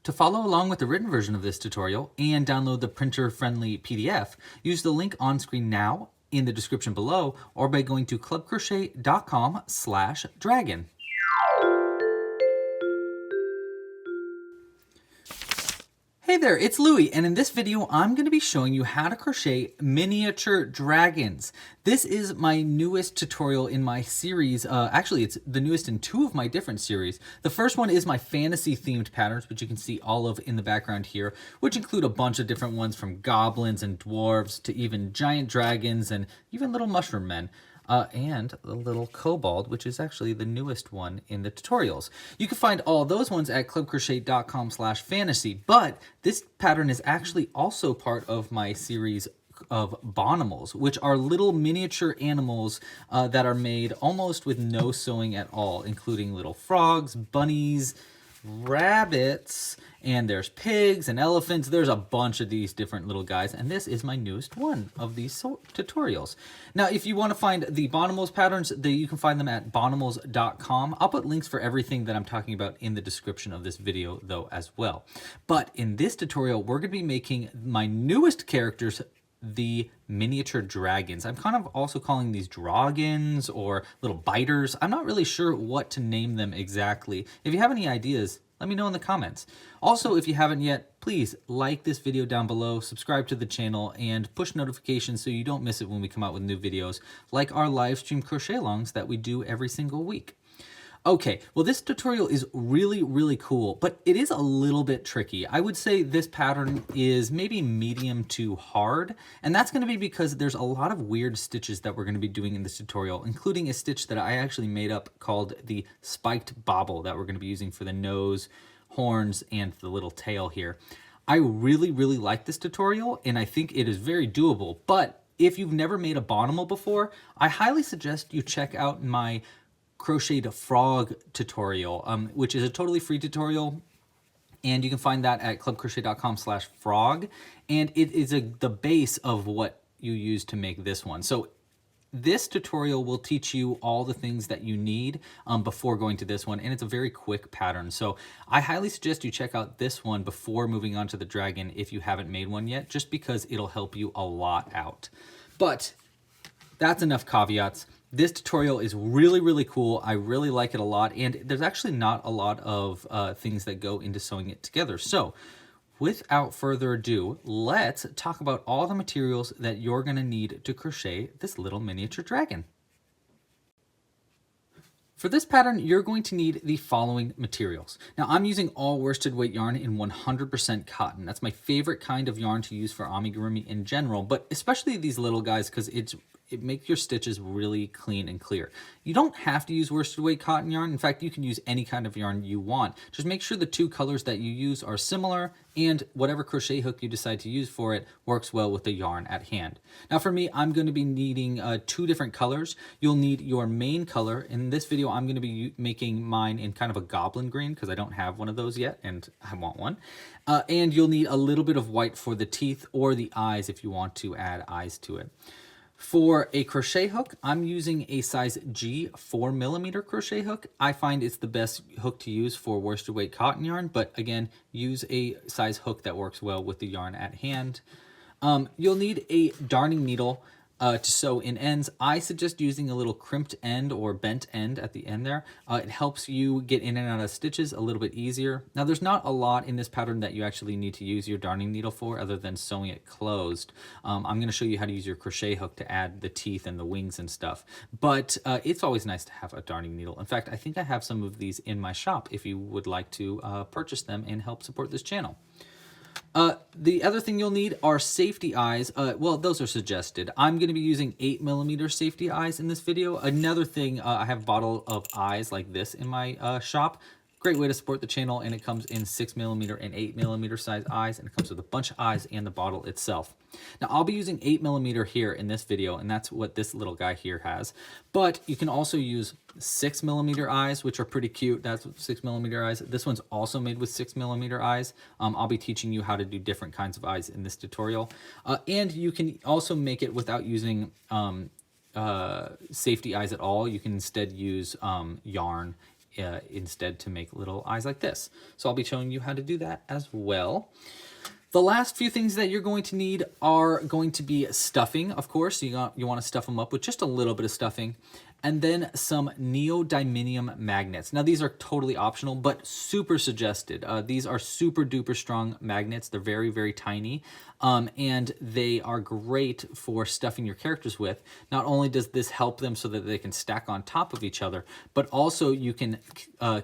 To follow along with the written version of this tutorial and download the printer-friendly PDF, use the link on screen now in the description below or by going to clubcrochet.com/dragon. Hey there, it's Louie, and in this video I'm going to be showing you how to crochet miniature dragons. This is my newest tutorial in my series. Actually, it's the newest in two of my different series. The first one is my fantasy themed patterns, which you can see all of in the background here, which include a bunch of different ones from goblins and dwarves to even giant dragons and even little mushroom men. And the little kobold, which is actually the newest one in the tutorials. You can find all those ones at clubcrochet.com/fantasy, but this pattern is actually also part of my series of Bawnimals, which are little miniature animals that are made almost with no sewing at all, including little frogs, bunnies, rabbits, and there's pigs and elephants. There's a bunch of these different little guys, and this is my newest one of these tutorials. Now, if you want to find the Bawnimals patterns, you can find them at bawnimals.com. I'll put links for everything that I'm talking about in the description of this video, though, as well. But in this tutorial, we're going to be making my newest characters, the miniature dragons. I'm kind of also calling these dragons or little biters. I'm not really sure what to name them exactly. If you have any ideas, let me know in the comments. Also, if you haven't yet, please like this video down below, subscribe to the channel, and push notifications so you don't miss it when we come out with new videos, like our live stream crochet alongs that we do every single week. Okay, well, this tutorial is really cool, but it is a little bit tricky. I would say this pattern is maybe medium to hard, and that's going to be because there's a lot of weird stitches that we're going to be doing in this tutorial, including a stitch that I actually made up called the spiked bobble that we're going to be using for the nose, horns, and the little tail here. I really like this tutorial, and I think it is very doable, but if you've never made a Bawnimal before, I highly suggest you check out my crocheted frog tutorial, which is a totally free tutorial, and you can find that at clubcrochet.com/frog, and it is the base of what you use to make this one. So this tutorial will teach you all the things that you need before going to this one, and it's a very quick pattern. So I highly suggest you check out this one before moving on to the dragon if you haven't made one yet, just because it'll help you a lot out. But that's enough caveats. This tutorial is really cool. I really like it a lot, and there's actually not a lot of things that go into sewing it together. So without further ado, let's talk about all the materials that you're going to need to crochet this little miniature dragon. For this pattern, you're going to need the following materials. Now, I'm using all worsted weight yarn in 100% cotton. That's my favorite kind of yarn to use for amigurumi in general, but especially these little guys because it makes your stitches really clean and clear. You don't have to use worsted weight cotton yarn. In fact, you can use any kind of yarn you want. Just make sure the two colors that you use are similar, and whatever crochet hook you decide to use for it works well with the yarn at hand. Now for me, I'm going to be needing two different colors. You'll need your main color. In this video, I'm going to be making mine in kind of a goblin green because I don't have one of those yet, and I want one. And you'll need a little bit of white for the teeth or the eyes if you want to add eyes to it. For a crochet hook, I'm using a size G 4mm crochet hook. I find it's the best hook to use for worsted weight cotton yarn, but again, use a size hook that works well with the yarn at hand. You'll need a darning needle to sew in ends. I suggest using a little crimped end or bent end at the end there. It helps you get in and out of stitches a little bit easier. Now, there's not a lot in this pattern that you actually need to use your darning needle for other than sewing it closed. I'm going to show you how to use your crochet hook to add the teeth and the wings and stuff. But it's always nice to have a darning needle. In fact, I think I have some of these in my shop if you would like to purchase them and help support this channel. The other thing you'll need are safety eyes. Well, those are suggested. I'm going to be using 8mm safety eyes in this video. Another thing, I have a bottle of eyes like this in my shop. Great way to support the channel, and it comes in 6mm and 8mm size eyes, and it comes with a bunch of eyes and the bottle itself. Now, I'll be using 8mm here in this video, and that's what this little guy here has. But you can also use 6mm eyes, which are pretty cute. That's 6mm eyes. This one's also made with 6mm eyes. I'll be teaching you how to do different kinds of eyes in this tutorial. And you can also make it without using safety eyes at all. You can instead use yarn instead to make little eyes like this. So I'll be showing you how to do that as well. The last few things that you're going to need are going to be stuffing, of course. You want to stuff them up with just a little bit of stuffing. And then some neodymium magnets. Now these are totally optional, but super suggested. These are super duper strong magnets. They're very, very tiny. And they are great for stuffing your characters with. Not only does this help them so that they can stack on top of each other, but also you can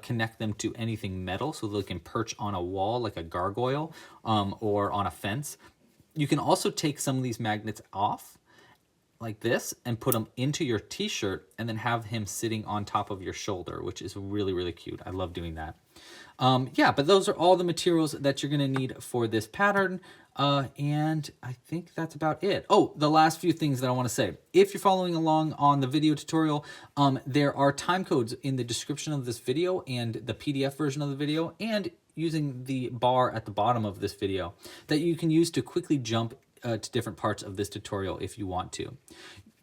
connect them to anything metal so they can perch on a wall like a gargoyle or on a fence. You can also take some of these magnets off like this and put them into your t-shirt and then have him sitting on top of your shoulder, which is really, really cute. I love doing that. Yeah, but those are all the materials that you're gonna need for this pattern. And I think that's about it. Oh, the last few things that I wanna say. If you're following along on the video tutorial, there are time codes in the description of this video and the PDF version of the video, and using the bar at the bottom of this video that you can use to quickly jump to different parts of this tutorial if you want to.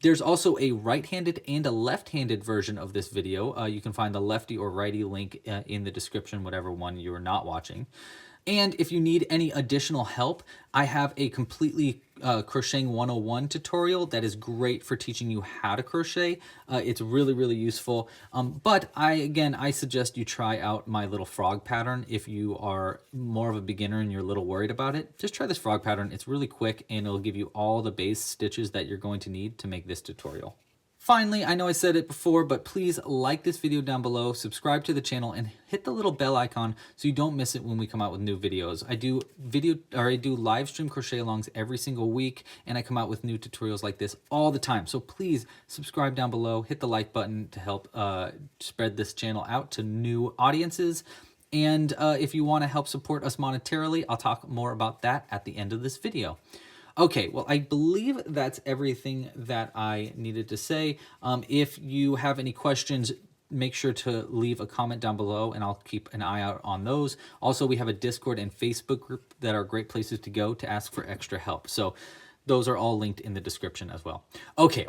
There's also a right-handed and a left-handed version of this video. You can find the lefty or righty link in the description, whatever one you are not watching. And if you need any additional help, I have a completely crocheting 101 tutorial that is great for teaching you how to crochet. It's really, really useful. But I suggest you try out my little frog pattern if you are more of a beginner and you're a little worried about it. Just try this frog pattern. It's really quick and it'll give you all the base stitches that you're going to need to make this tutorial. Finally, I know I said it before, but please like this video down below, subscribe to the channel, and hit the little bell icon so you don't miss it when we come out with new videos. I do live stream crochet alongs every single week, and I come out with new tutorials like this all the time. So please subscribe down below, hit the like button to help spread this channel out to new audiences. And if you want to help support us monetarily, I'll talk more about that at the end of this video. Okay, well, I believe that's everything that I needed to say. If you have any questions, make sure to leave a comment down below and I'll keep an eye out on those. Also, we have a Discord and Facebook group that are great places to go to ask for extra help. So those are all linked in the description as well. Okay,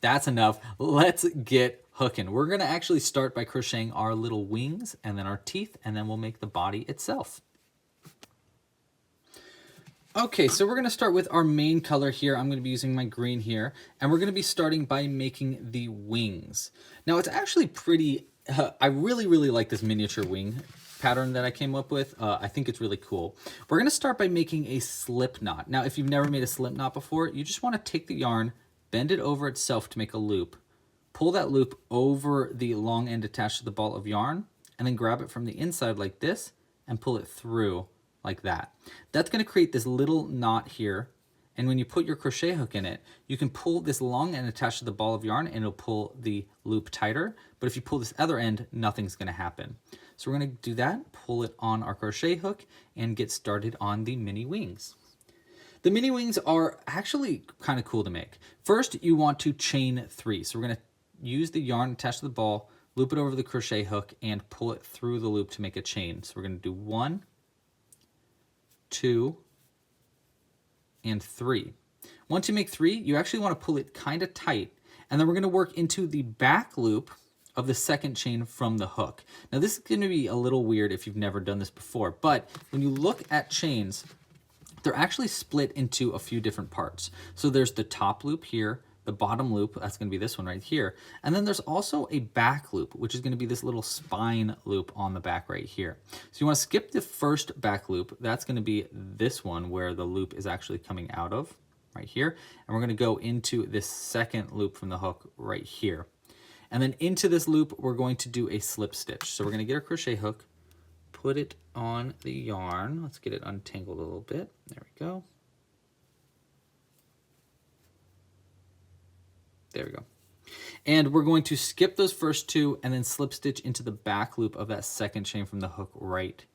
that's enough. Let's get hooking. We're gonna actually start by crocheting our little wings and then our teeth, and then we'll make the body itself. Okay, so we're going to start with our main color here. I'm going to be using my green here, and we're going to be starting by making the wings. Now, it's actually pretty, I really, really like this miniature wing pattern that I came up with. I think it's really cool. We're going to start by making a slip knot. Now, if you've never made a slip knot before, you just want to take the yarn, bend it over itself to make a loop, pull that loop over the long end attached to the ball of yarn, and then grab it from the inside like this and pull it through like that. That's going to create this little knot here, and when you put your crochet hook in it, you can pull this long end attached to the ball of yarn and it'll pull the loop tighter, but if you pull this other end, nothing's going to happen. So we're going to do that, pull it on our crochet hook, and get started on the mini wings. The mini wings are actually kind of cool to make. First, you want to chain 3. So we're going to use the yarn attached to the ball, loop it over the crochet hook, and pull it through the loop to make a chain. So we're going to do 1, 2, and 3. Once you make 3, you actually want to pull it kind of tight, and then we're going to work into the back loop of the second chain from the hook. Now this is going to be a little weird if you've never done this before, but when you look at chains, they're actually split into a few different parts. So there's the top loop here, the bottom loop, that's going to be this one right here. And then there's also a back loop, which is going to be this little spine loop on the back right here. So you want to skip the first back loop. That's going to be this one where the loop is actually coming out of right here. And we're going to go into this second loop from the hook right here. And then into this loop, we're going to do a slip stitch. So we're going to get our crochet hook, put it on the yarn. Let's get it untangled a little bit. There we go. There we go. And we're going to skip those first 2 and then slip stitch into the back loop of that second chain from the hook right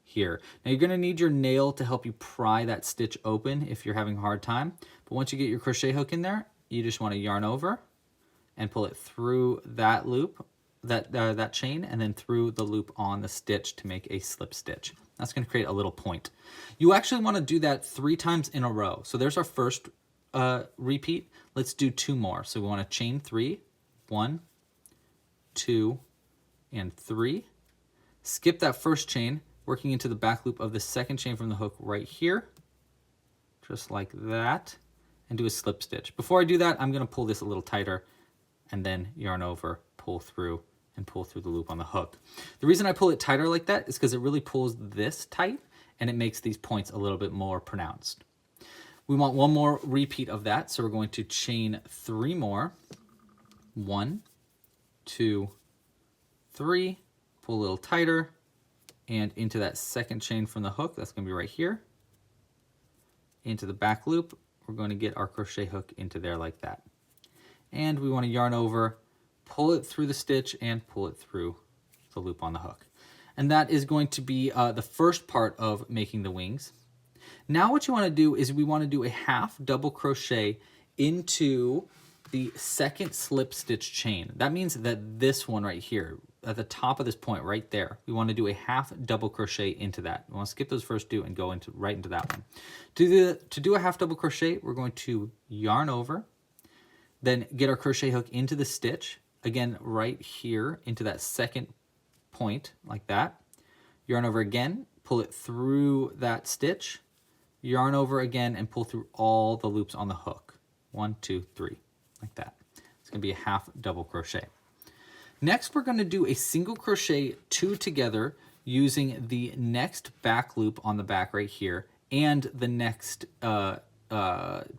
here. Now you're going to need your nail to help you pry that stitch open if you're having a hard time. But once you get your crochet hook in there, you just want to yarn over and pull it through that loop, that chain, and then through the loop on the stitch to make a slip stitch. That's going to create a little point. You actually want to do that 3 times in a row. So there's our first repeat. Let's do 2 more. So we want to chain 3, 1, 2, and 3. Skip that first chain, working into the back loop of the second chain from the hook right here, just like that, and do a slip stitch. Before I do that, I'm going to pull this a little tighter and then yarn over, pull through, and pull through the loop on the hook. The reason I pull it tighter like that is because it really pulls this tight and it makes these points a little bit more pronounced. We want one more repeat of that, so we're going to chain 3 more. 1, 2, 3, pull a little tighter, and into that second chain from the hook, that's going to be right here. Into the back loop, we're going to get our crochet hook into there like that. And we want to yarn over, pull it through the stitch, and pull it through the loop on the hook. And that is going to be the first part of making the wings. Now what you want to do is we want to do a half double crochet into the second slip stitch chain. That means that this one right here, at the top of this point right there, we want to do a half double crochet into that. We want to skip those first 2 and go right into that one. To do a half double crochet, we're going to yarn over, then get our crochet hook into the stitch, again right here into that second point like that. Yarn over again, pull it through that stitch, yarn over again, and pull through all the loops on the hook. 1, 2, 3, like that. It's going to be a half double crochet. Next, we're going to do a single crochet 2 together using the next back loop on the back right here and the next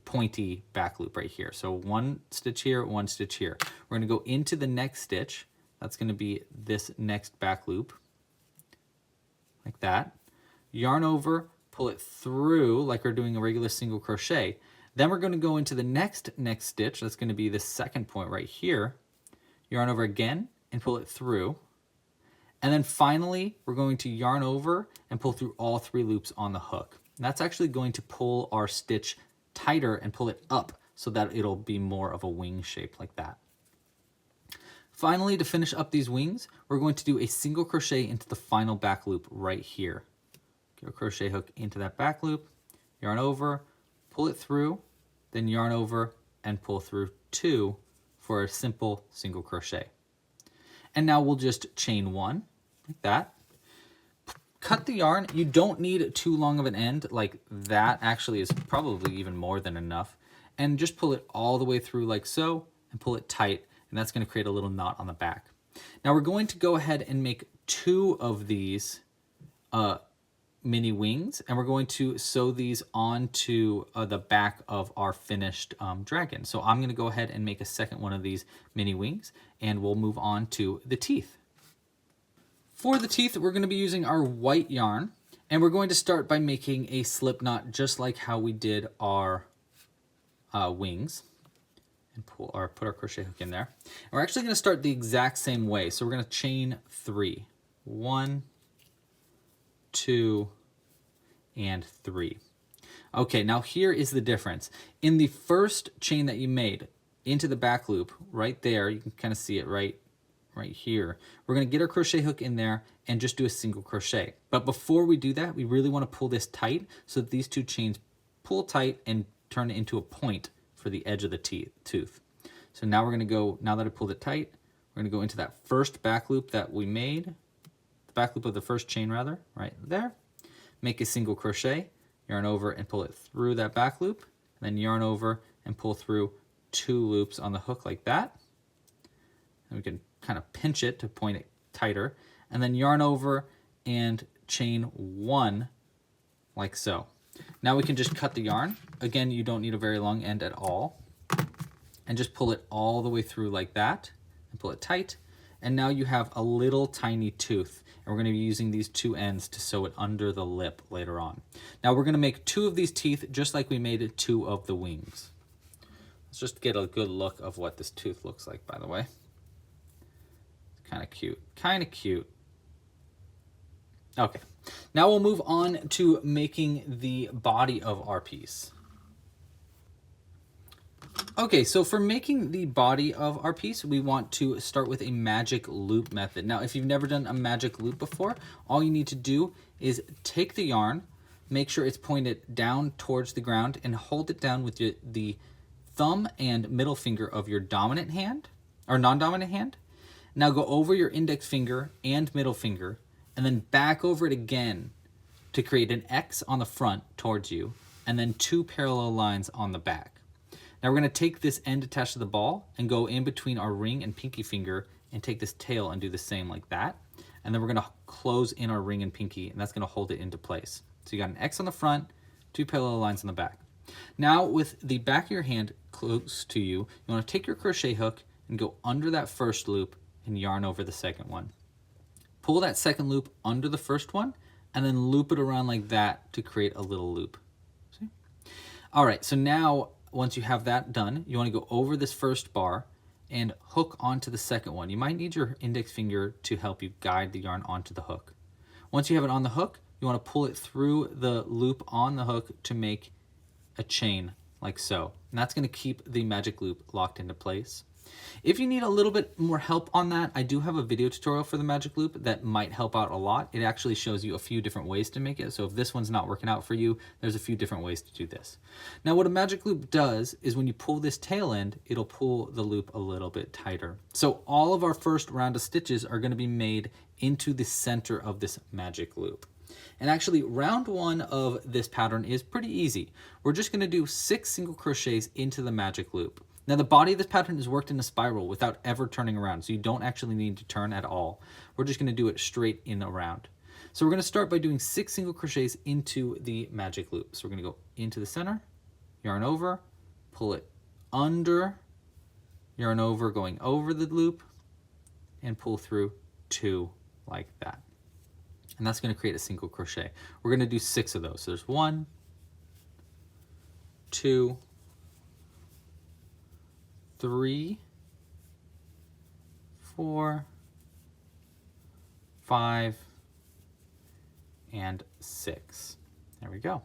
pointy back loop right here. So 1 stitch here, 1 stitch here. We're going to go into the next stitch. That's going to be this next back loop, like that. Yarn over, pull it through like we're doing a regular single crochet. Then we're going to go into the next stitch. That's going to be the second point right here. Yarn over again and pull it through. And then finally, we're going to yarn over and pull through all 3 loops on the hook. And that's actually going to pull our stitch tighter and pull it up so that it'll be more of a wing shape like that. Finally, to finish up these wings, we're going to do a single crochet into the final back loop right here. Get a crochet hook into that back loop, yarn over, pull it through, then yarn over and pull through 2 for a simple single crochet. And now we'll just chain 1 like that. Cut the yarn. You don't need too long of an end, like that actually is probably even more than enough. And just pull it all the way through like so and pull it tight, and that's going to create a little knot on the back. Now we're going to go ahead and make 2 of these mini wings, and we're going to sew these onto the back of our finished dragon. So I'm going to go ahead and make a second one of these mini wings, and we'll move on to the teeth. For the teeth, we're going to be using our white yarn, and we're going to start by making a slip knot just like how we did our wings, and put our crochet hook in there. And we're actually going to start the exact same way. So we're going to chain 3. 1, 2, and 3. Okay, now here is the difference. In the first chain that you made into the back loop, right there, you can kind of see it right here. We're going to get our crochet hook in there and just do a single crochet. But before we do that, we really want to pull this tight so that these 2 chains pull tight and turn it into a point for the edge of the tooth. So now we're going to go, now that I pulled it tight, we're going to go into that first back loop that we made, the back loop of the first chain rather, right there. Make a single crochet, yarn over and pull it through that back loop, and then yarn over and pull through 2 loops on the hook like that. And we can kind of pinch it to point it tighter, and then yarn over and chain 1 like so. Now we can just cut the yarn. Again, you don't need a very long end at all. And just pull it all the way through like that and pull it tight. And now you have a little tiny tooth. And we're going to be using these 2 ends to sew it under the lip later on. Now we're going to make 2 of these teeth just like we made 2 of the wings. Let's just get a good look of what this tooth looks like, by the way. It's kind of cute. Kind of cute. Okay, now we'll move on to making the body of our piece. Okay, so for making the body of our piece, we want to start with a magic loop method. Now, if you've never done a magic loop before, all you need to do is take the yarn, make sure it's pointed down towards the ground, and hold it down with the thumb and middle finger of your dominant hand, or non-dominant hand. Now go over your index finger and middle finger, and then back over it again to create an X on the front towards you, and then 2 parallel lines on the back. Now we're going to take this end attached to the ball and go in between our ring and pinky finger and take this tail and do the same like that. And then we're going to close in our ring and pinky, and that's going to hold it into place. So you got an X on the front, 2 parallel lines on the back. Now with the back of your hand close to you, you want to take your crochet hook and go under that first loop and yarn over the second one. Pull that second loop under the first one and then loop it around like that to create a little loop. See? All right, so now once you have that done, you want to go over this first bar and hook onto the second one. You might need your index finger to help you guide the yarn onto the hook. Once you have it on the hook, you want to pull it through the loop on the hook to make a chain like so. And that's going to keep the magic loop locked into place. If you need a little bit more help on that, I do have a video tutorial for the magic loop that might help out a lot. It actually shows you a few different ways to make it. So if this one's not working out for you, there's a few different ways to do this. Now what a magic loop does is when you pull this tail end, it'll pull the loop a little bit tighter. So all of our first round of stitches are going to be made into the center of this magic loop. And actually round 1 of this pattern is pretty easy. We're just going to do 6 single crochets into the magic loop. Now the body of this pattern is worked in a spiral without ever turning around, so you don't actually need to turn at all. We're just going to do it straight in around. So we're going to start by doing 6 single crochets into the magic loop. So we're going to go into the center, yarn over, pull it under, yarn over, going over the loop, and pull through 2 like that. And that's going to create a single crochet. We're going to do 6 of those. So there's 1, 2, 3, 4, 5, and 6. There we go.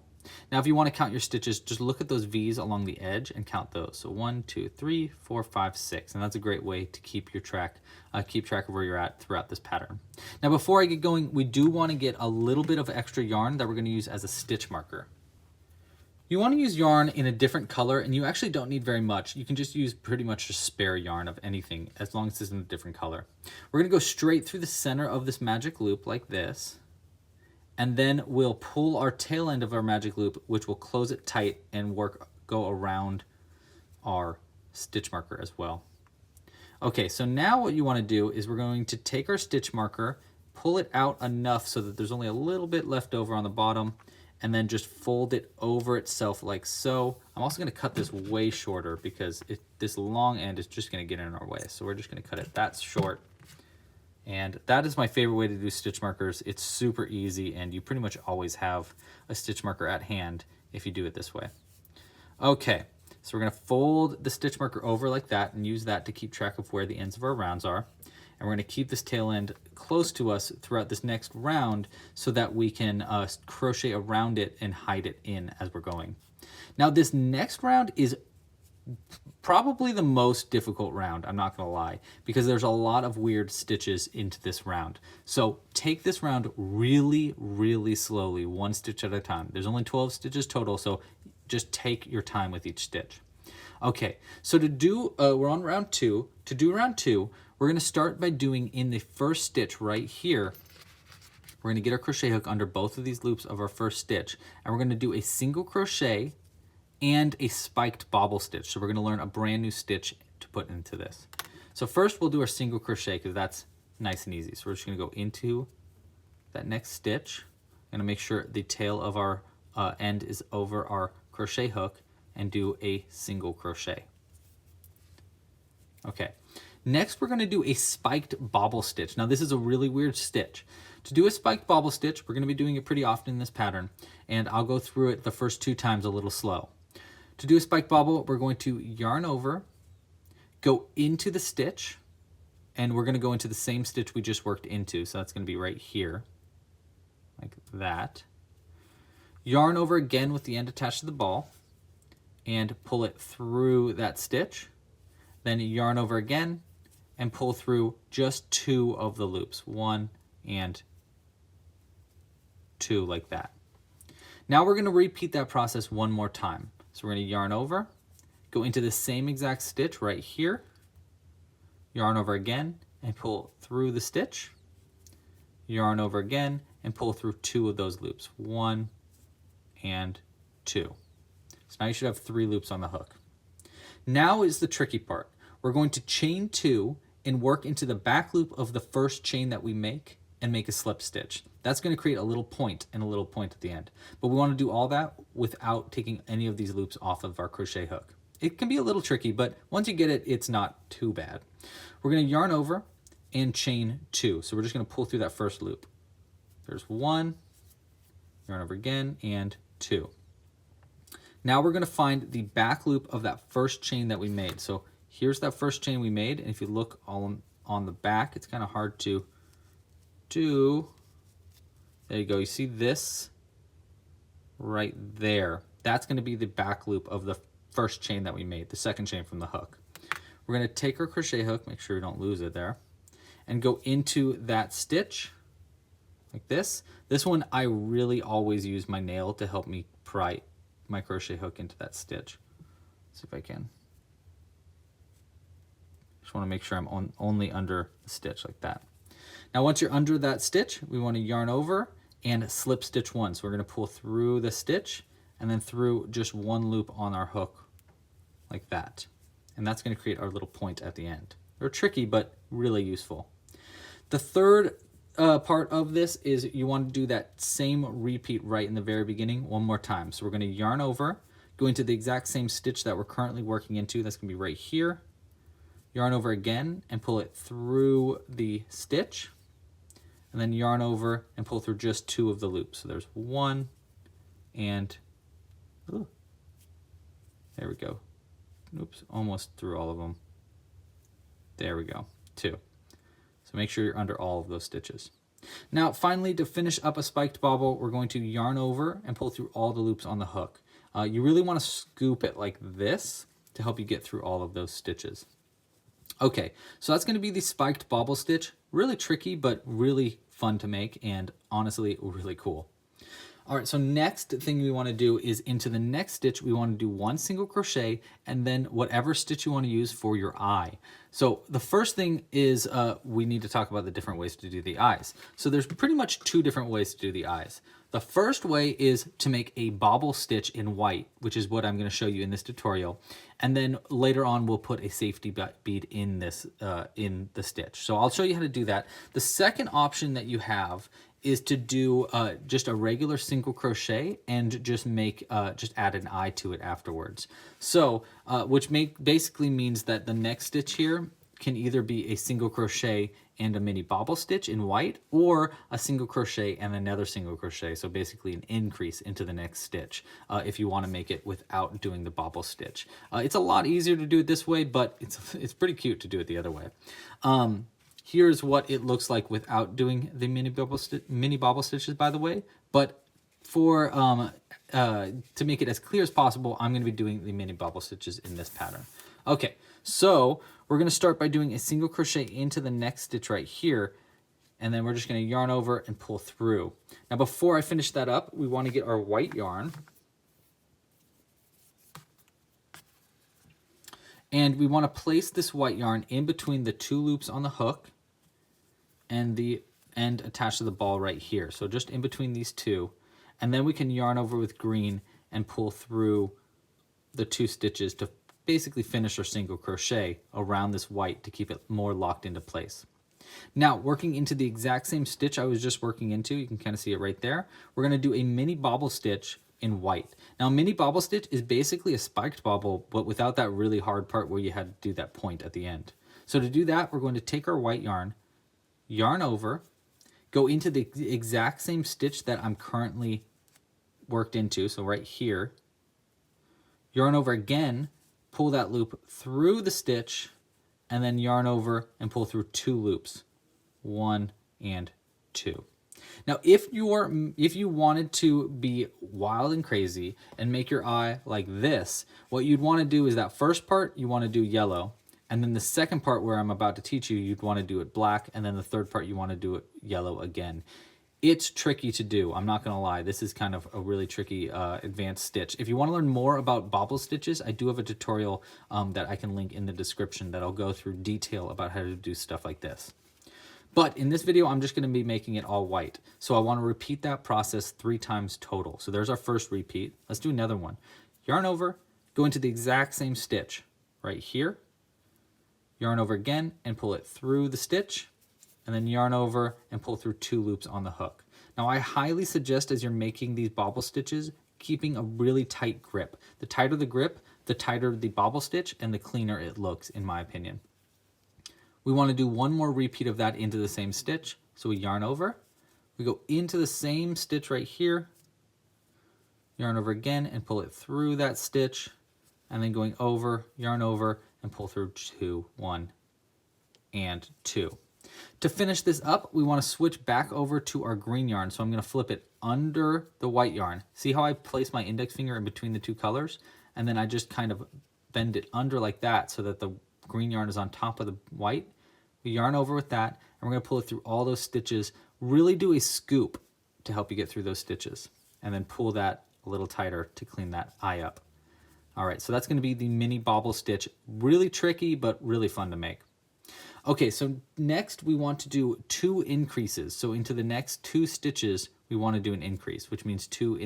Now if you want to count your stitches, just look at those V's along the edge and count those. So 1, 2, 3, 4, 5, 6. And that's a great way to keep track of where you're at throughout this pattern. Now before I get going, we do want to get a little bit of extra yarn that we're going to use as a stitch marker. You want to use yarn in a different color, and you actually don't need very much. You can just use pretty much just spare yarn of anything, as long as it's in a different color. We're going to go straight through the center of this magic loop like this, and then we'll pull our tail end of our magic loop, which will close it tight and go around our stitch marker as well. Okay, so now what you want to do is we're going to take our stitch marker, pull it out enough so that there's only a little bit left over on the bottom, and then just fold it over itself like so. I'm also going to cut this way shorter because this long end is just going to get in our way. So we're just going to cut it that short. And that is my favorite way to do stitch markers. It's super easy, and you pretty much always have a stitch marker at hand if you do it this way. Okay, so we're going to fold the stitch marker over like that and use that to keep track of where the ends of our rounds are. And we're going to keep this tail end close to us throughout this next round so that we can crochet around it and hide it in as we're going. Now this next round is probably the most difficult round, I'm not going to lie, because there's a lot of weird stitches into this round. So take this round really, really slowly, 1 stitch at a time. There's only 12 stitches total, so just take your time with each stitch. Okay, so to do, we're on round 2. To do round 2, we're going to start by doing in the first stitch right here, we're going to get our crochet hook under both of these loops of our first stitch, and we're going to do a single crochet and a spiked bobble stitch. So we're going to learn a brand new stitch to put into this. So first we'll do our single crochet because that's nice and easy. So we're just going to go into that next stitch. I'm going to make sure the tail of our end is over our crochet hook and do a single crochet. Okay. Next, we're going to do a spiked bobble stitch. Now, this is a really weird stitch. To do a spiked bobble stitch, we're going to be doing it pretty often in this pattern, and I'll go through it the first 2 times a little slow. To do a spiked bobble, we're going to yarn over, go into the stitch, and we're going to go into the same stitch we just worked into. So that's going to be right here, like that. Yarn over again with the end attached to the ball, and pull it through that stitch. Then yarn over again, and pull through just 2 of the loops, 1 and 2 like that. Now we're going to repeat that process 1 more time. So we're going to yarn over, go into the same exact stitch right here, yarn over again, and pull through the stitch, yarn over again, and pull through 2 of those loops, 1 and 2. So now you should have 3 loops on the hook. Now is the tricky part. We're going to chain 2 and work into the back loop of the first chain that we make and make a slip stitch. That's going to create a little point and a little point at the end. But we want to do all that without taking any of these loops off of our crochet hook. It can be a little tricky, but once you get it, it's not too bad. We're going to yarn over and chain 2. So we're just going to pull through that first loop. There's 1, yarn over again, and 2. Now we're going to find the back loop of that first chain that we made. So here's that first chain we made, and if you look all on the back, it's kind of hard to do. There you go. You see this right there? That's going to be the back loop of the first chain that we made, the second chain from the hook. We're going to take our crochet hook, make sure we don't lose it there, and go into that stitch like this. This one I really always use my nail to help me pry my crochet hook into that stitch. Let's see if I can. Just want to make sure I'm only under the stitch like that. Now once you're under that stitch, we want to yarn over and slip stitch 1. So we're going to pull through the stitch and then through just 1 loop on our hook like that. And that's going to create our little point at the end. They're tricky, but really useful. The third part of this is you want to do that same repeat right in the very beginning one more time. So we're going to yarn over, go into the exact same stitch that we're currently working into. That's going to be right here. Yarn over again and pull it through the stitch, and then yarn over and pull through just 2 of the loops. So there's 1 and, ooh, there we go. Oops, almost through all of them. There we go, 2. So make sure you're under all of those stitches. Now finally, to finish up a spiked bobble, we're going to yarn over and pull through all the loops on the hook. You really want to scoop it like this to help you get through all of those stitches. Okay, so that's going to be the spiked bobble stitch. Really tricky, but really fun to make, and honestly really cool. All right, so next thing we want to do is into the next stitch, we want to do 1 single crochet and then whatever stitch you want to use for your eye. So the first thing is we need to talk about the different ways to do the eyes. So there's pretty much 2 different ways to do the eyes. The first way is to make a bobble stitch in white, which is what I'm going to show you in this tutorial. And then later on, we'll put a safety bead in this in the stitch. So I'll show you how to do that. The second option that you have is to do just a regular single crochet and just make just add an eye to it afterwards. So which basically means that the next stitch here can either be a single crochet and a mini bobble stitch in white, or a single crochet and another single crochet. So basically an increase into the next stitch if you want to make it without doing the bobble stitch. It's a lot easier to do it this way, but it's pretty cute to do it the other way. Here's what it looks like without doing the mini bobble stitches, by the way. But for to make it as clear as possible, I'm going to be doing the mini bobble stitches in this pattern. Okay, so we're going to start by doing a single crochet into the next stitch right here, and then we're just going to yarn over and pull through. Now before I finish that up, we want to get our white yarn, and we want to place this white yarn in between the 2 loops on the hook and the end attached to the ball right here. So just in between these 2, and then we can yarn over with green and pull through the 2 stitches to basically finish our single crochet around this white to keep it more locked into place. Now working into the exact same stitch I was just working into, you can kind of see it right there, we're going to do a mini bobble stitch in white. Now mini bobble stitch is basically a spiked bobble, but without that really hard part where you had to do that point at the end. So to do that, we're going to take our white yarn, yarn over, go into the exact same stitch that I'm currently worked into, so right here, yarn over again, pull that loop through the stitch, and then yarn over and pull through 2 loops, 1 and 2. Now, if you wanted to be wild and crazy and make your eye like this, what you'd want to do is that first part you want to do yellow, and then the second part where I'm about to teach you, you'd want to do it black, and then the third part you want to do it yellow again. It's tricky to do, I'm not gonna lie. This is kind of a really tricky advanced stitch. If you wanna learn more about bobble stitches, I do have a tutorial that I can link in the description that'll go through detail about how to do stuff like this. But in this video, I'm just gonna be making it all white. So I wanna repeat that process 3 times total. So there's our first repeat. Let's do another one. Yarn over, go into the exact same stitch right here, yarn over again and pull it through the stitch, and then yarn over and pull through 2 loops on the hook. Now I highly suggest as you're making these bobble stitches, keeping a really tight grip. The tighter the grip, the tighter the bobble stitch and the cleaner it looks, in my opinion. We want to do one more repeat of that into the same stitch. So we yarn over, we go into the same stitch right here, yarn over again and pull it through that stitch, and then going over, yarn over and pull through 2, 1, and 2. To finish this up, we want to switch back over to our green yarn. So I'm going to flip it under the white yarn. See how I place my index finger in between the 2 colors? And then I just kind of bend it under like that so that the green yarn is on top of the white. We yarn over with that, and we're going to pull it through all those stitches. Really do a scoop to help you get through those stitches. And then pull that a little tighter to clean that eye up. All right, so that's going to be the mini bobble stitch. Really tricky, but really fun to make. Okay, so next we want to do 2 increases. So into the next 2 stitches, we want to do an increase, which means 2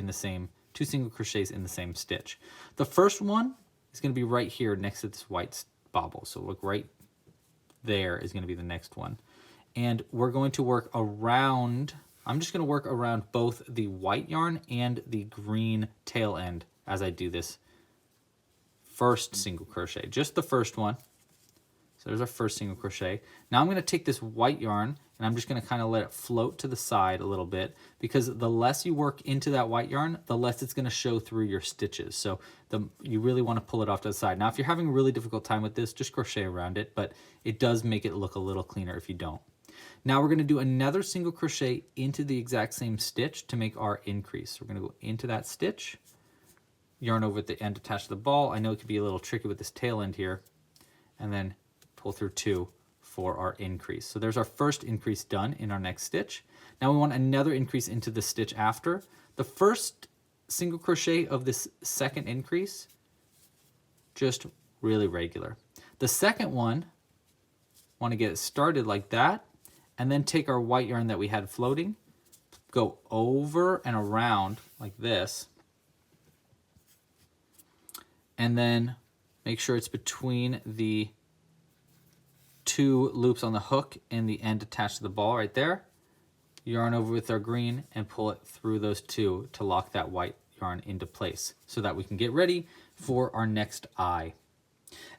single crochets in the same stitch. The first one is going to be right here next to this white bobble. So look, right there is going to be the next one. And we're going to work around, I'm just going to work around both the white yarn and the green tail end as I do this first single crochet, just the first one. So there's our first single crochet. Now I'm going to take this white yarn and I'm just going to kind of let it float to the side a little bit, because the less you work into that white yarn, the less it's going to show through your stitches. So you really want to pull it off to the side. Now if you're having a really difficult time with this, just crochet around it, but it does make it look a little cleaner if you don't. Now we're going to do another single crochet into the exact same stitch to make our increase. We're going to go into that stitch, yarn over at the end attached to the ball. I know it could be a little tricky with this tail end here, and then pull through 2 for our increase. So there's our first increase done in our next stitch. Now we want another increase into the stitch after. The first single crochet of this second increase, just really regular. The second one, want to get it started like that, and then take our white yarn that we had floating, go over and around like this, and then make sure it's between the 2 loops on the hook and the end attached to the ball right there. Yarn over with our green and pull it through those 2 to lock that white yarn into place so that we can get ready for our next eye.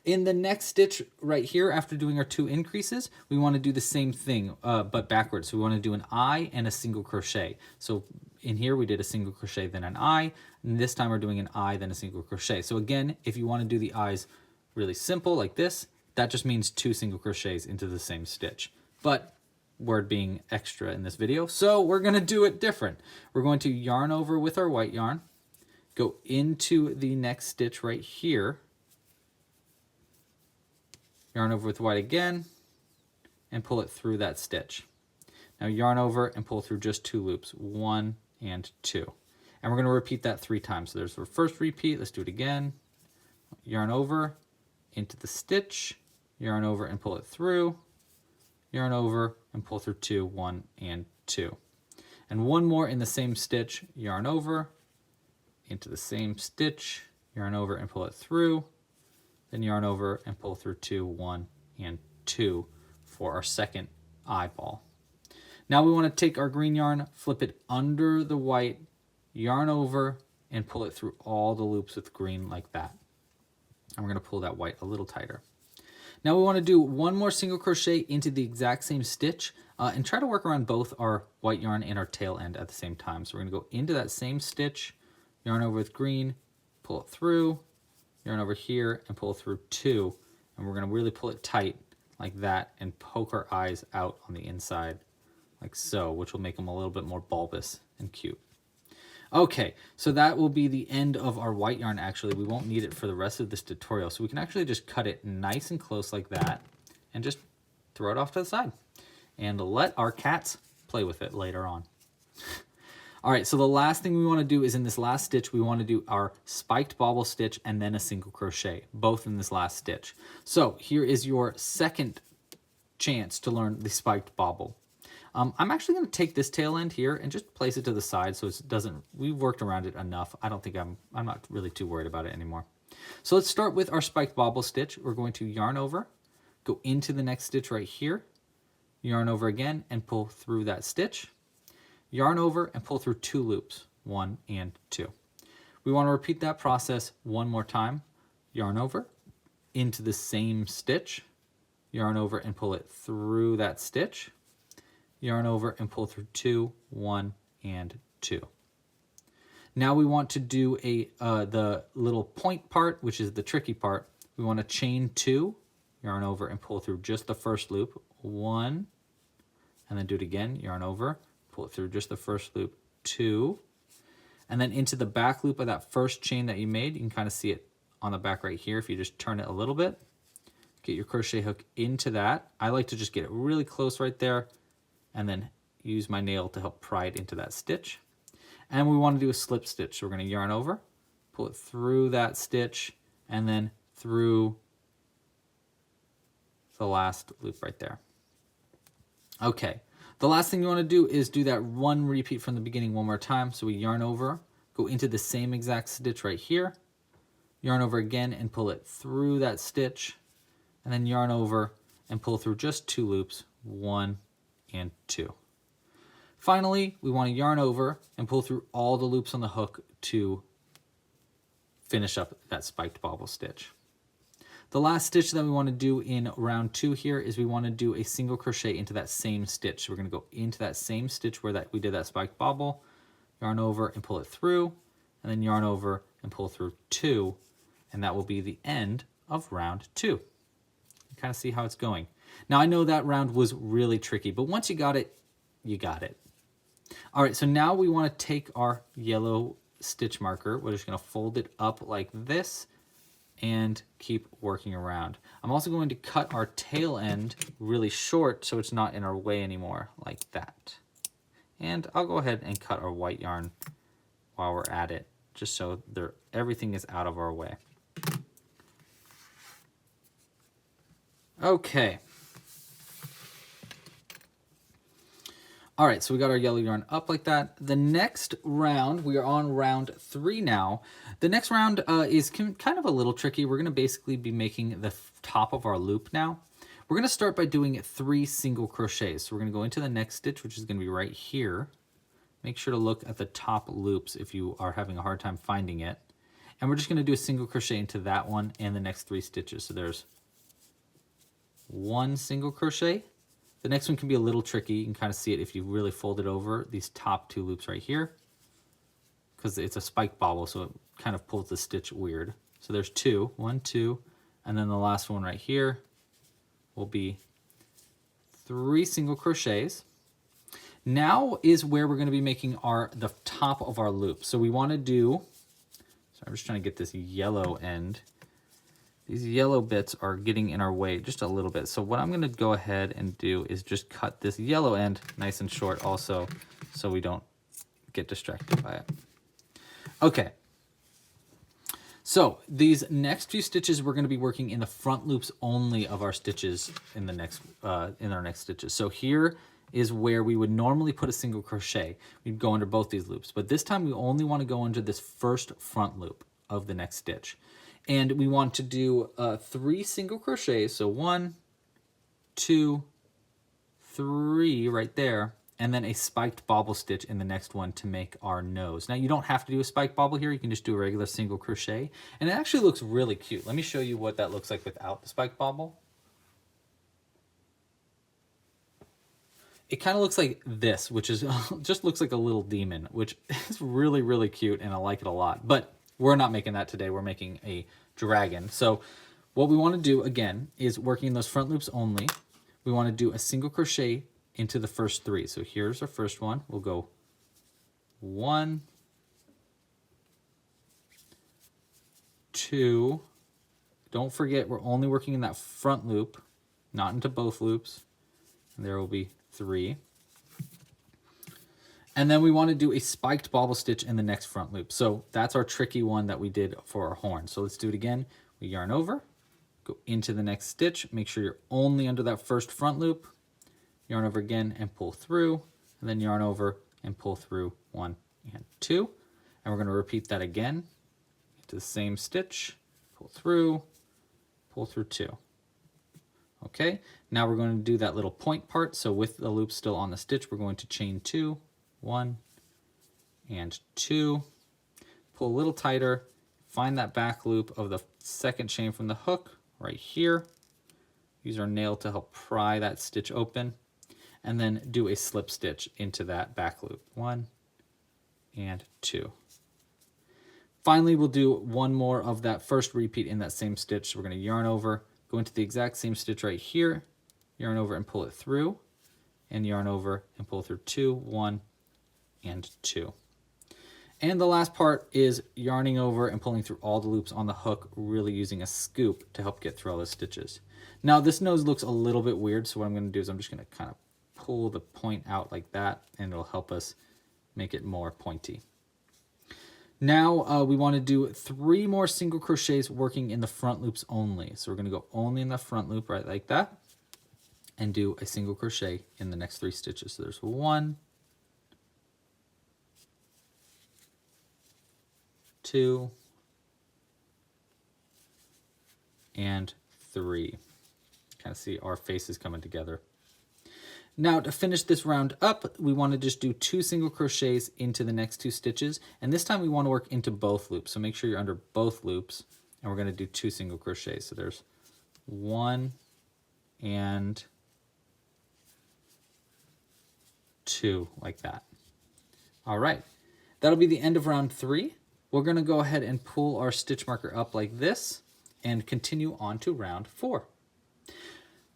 In the next stitch right here, after doing our 2 increases, we want to do the same thing, but backwards. So we want to do an eye and a single crochet. So in here we did a single crochet, then an eye, and this time we're doing an eye, then a single crochet. So again, if you want to do the eyes really simple like this, that just means 2 single crochets into the same stitch. But we're being extra in this video, so we're going to do it different. We're going to yarn over with our white yarn, go into the next stitch right here, yarn over with white again, and pull it through that stitch. Now yarn over and pull through just 2 loops, 1 and 2. And we're going to repeat that 3 times. So there's our first repeat. Let's do it again. Yarn over into the stitch, yarn over and pull it through, yarn over and pull through 2, 1 and 2. And one more in the same stitch, yarn over into the same stitch, yarn over and pull it through, then yarn over and pull through 2, 1 and 2 for our second eyeball. Now we want to take our green yarn, flip it under the white, yarn over and pull it through all the loops with green like that. And we're going to pull that white a little tighter. Now we want to do one more single crochet into the exact same stitch and try to work around both our white yarn and our tail end at the same time. So we're going to go into that same stitch, yarn over with green, pull it through, yarn over here and pull through 2. And we're going to really pull it tight like that and poke our eyes out on the inside like so, which will make them a little bit more bulbous and cute. Okay, so that will be the end of our white yarn. Actually, we won't need it for the rest of this tutorial, so we can actually just cut it nice and close like that and just throw it off to the side and let our cats play with it later on. All right, so the last thing we want to do is in this last stitch, we want to do our spiked bobble stitch and then a single crochet, both in this last stitch. So here is your second chance to learn the spiked bobble. I'm actually going to take this tail end here and just place it to the side so it doesn't, we've worked around it enough. I don't think I'm not really too worried about it anymore. So let's start with our spiked bobble stitch. We're going to yarn over, go into the next stitch right here, yarn over again and pull through that stitch, yarn over and pull through 2 loops, 1 and 2. We want to repeat that process one more time. Yarn over, into the same stitch, yarn over and pull it through that stitch, yarn over and pull through 2, 1 and 2. Now we want to do the little point part, which is the tricky part. We want to chain 2, yarn over and pull through just the first loop, 1, and then do it again, yarn over, pull it through just the first loop, 2, and then into the back loop of that first chain that you made. You can kind of see it on the back right here if you just turn it a little bit. Get your crochet hook into that. I like to just get it really close right there and then use my nail to help pry it into that stitch. And we want to do a slip stitch. So we're going to yarn over, pull it through that stitch, and then through the last loop right there. Okay, the last thing you want to do is do that one repeat from the beginning one more time. So we yarn over, go into the same exact stitch right here, yarn over again and pull it through that stitch, and then yarn over and pull through just 2 loops, 1 and 2. Finally, we want to yarn over and pull through all the loops on the hook to finish up that spiked bobble stitch. The last stitch that we want to do in round 2 here is we want to do a single crochet into that same stitch. So we're going to go into that same stitch where we did that spiked bobble, yarn over and pull it through, and then yarn over and pull through 2, and that will be the end of round 2. You kind of see how it's going. Now I know that round was really tricky, but once you got it, you got it. All right, so now we want to take our yellow stitch marker. We're just going to fold it up like this and keep working around. I'm also going to cut our tail end really short so it's not in our way anymore, like that. And I'll go ahead and cut our white yarn while we're at it, just so everything is out of our way. Okay. All right, so we got our yellow yarn up like that. The next round, we are on round 3 now. The next round is kind of a little tricky. We're going to basically be making the top of our loop now. We're going to start by doing 3 single crochets. So we're going to go into the next stitch, which is going to be right here. Make sure to look at the top loops if you are having a hard time finding it. And we're just going to do a single crochet into that one and the next 3 stitches. So there's 1 single crochet. The next one can be a little tricky. You can kind of see it if you really fold it over these top 2 loops right here, because it's a spike bobble, so it kind of pulls the stitch weird. So there's 2, 1, 2, and then the last one right here will be 3 single crochets. Now is where we're going to be making the top of our loop. So we want to do, so I'm just trying to get this yellow end. These yellow bits are getting in our way just a little bit. So what I'm going to go ahead and do is just cut this yellow end nice and short also, so we don't get distracted by it. Okay. So these next few stitches, we're going to be working in the front loops only of our stitches in our next stitches. So here is where we would normally put a single crochet. We'd go under both these loops, but this time we only want to go under this first front loop of the next stitch. And we want to do 3 single crochets. So 1, 2, 3 right there, and then a spiked bobble stitch in the next one to make our nose. Now you don't have to do a spiked bobble here. You can just do a regular single crochet. And it actually looks really cute. Let me show you what that looks like without the spiked bobble. It kind of looks like this, which is just looks like a little demon, which is really, really cute, and I like it a lot. But we're not making that today. We're making a dragon. So what we want to do, again, is working in those front loops only. We want to do a single crochet into the first 3. So here's our first one. We'll go 1, 2. Don't forget, we're only working in that front loop, not into both loops. And there will be 3. And then we want to do a spiked bobble stitch in the next front loop. So that's our tricky one that we did for our horn. So let's do it again. We yarn over, go into the next stitch. Make sure you're only under that first front loop. Yarn over again and pull through, and then yarn over and pull through 1 and 2. And we're going to repeat that again into the same stitch, pull through 2. Okay, now we're going to do that little point part. So with the loop still on the stitch, we're going to chain 2, 1 and 2, pull a little tighter, find that back loop of the second chain from the hook right here. Use our nail to help pry that stitch open, and then do a slip stitch into that back loop. 1 and 2. Finally, we'll do one more of that first repeat in that same stitch. So we're going to yarn over, go into the exact same stitch right here, yarn over and pull it through, and yarn over and pull through 2, 1 and 2. And the last part is yarning over and pulling through all the loops on the hook, really using a scoop to help get through all those stitches. Now this nose looks a little bit weird, so what I'm going to do is I'm just going to kind of pull the point out like that, and it'll help us make it more pointy. Now we want to do 3 more single crochets working in the front loops only. So we're going to go only in the front loop, right like that, and do a single crochet in the next 3 stitches. So there's 1, 2, and 3. Kind of see our faces coming together. Now to finish this round up, we want to just do 2 single crochets into the next 2 stitches, and this time we want to work into both loops. So make sure you're under both loops, and we're going to do 2 single crochets. So there's 1 and 2 like that. All right, that'll be the end of round 3. We're going to go ahead and pull our stitch marker up like this and continue on to round 4.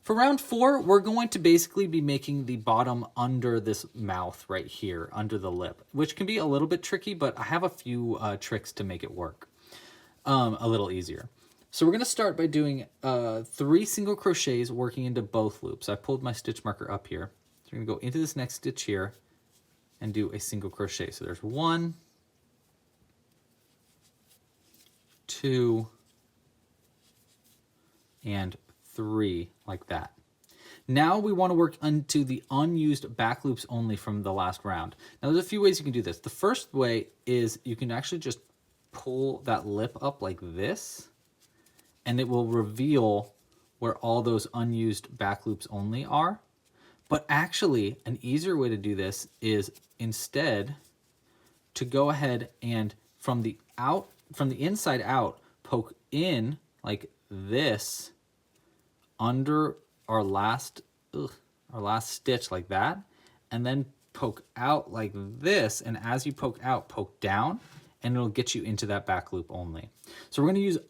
For round 4, we're going to basically be making the bottom under this mouth right here, under the lip, which can be a little bit tricky, but I have a few tricks to make it work a little easier. So we're going to start by doing 3 single crochets working into both loops. I pulled my stitch marker up here. So we're going to go into this next stitch here and do a single crochet. So there's 1, 2, and 3 like that. Now we want to work into the unused back loops only from the last round. Now there's a few ways you can do this. The first way is you can actually just pull that lip up like this, and it will reveal where all those unused back loops only are. But actually an easier way to do this is instead to go ahead and from the inside out, poke in like this under our last stitch like that, and then poke out like this, and as you poke out, poke down, and it'll get you into that back loop only. So we're going to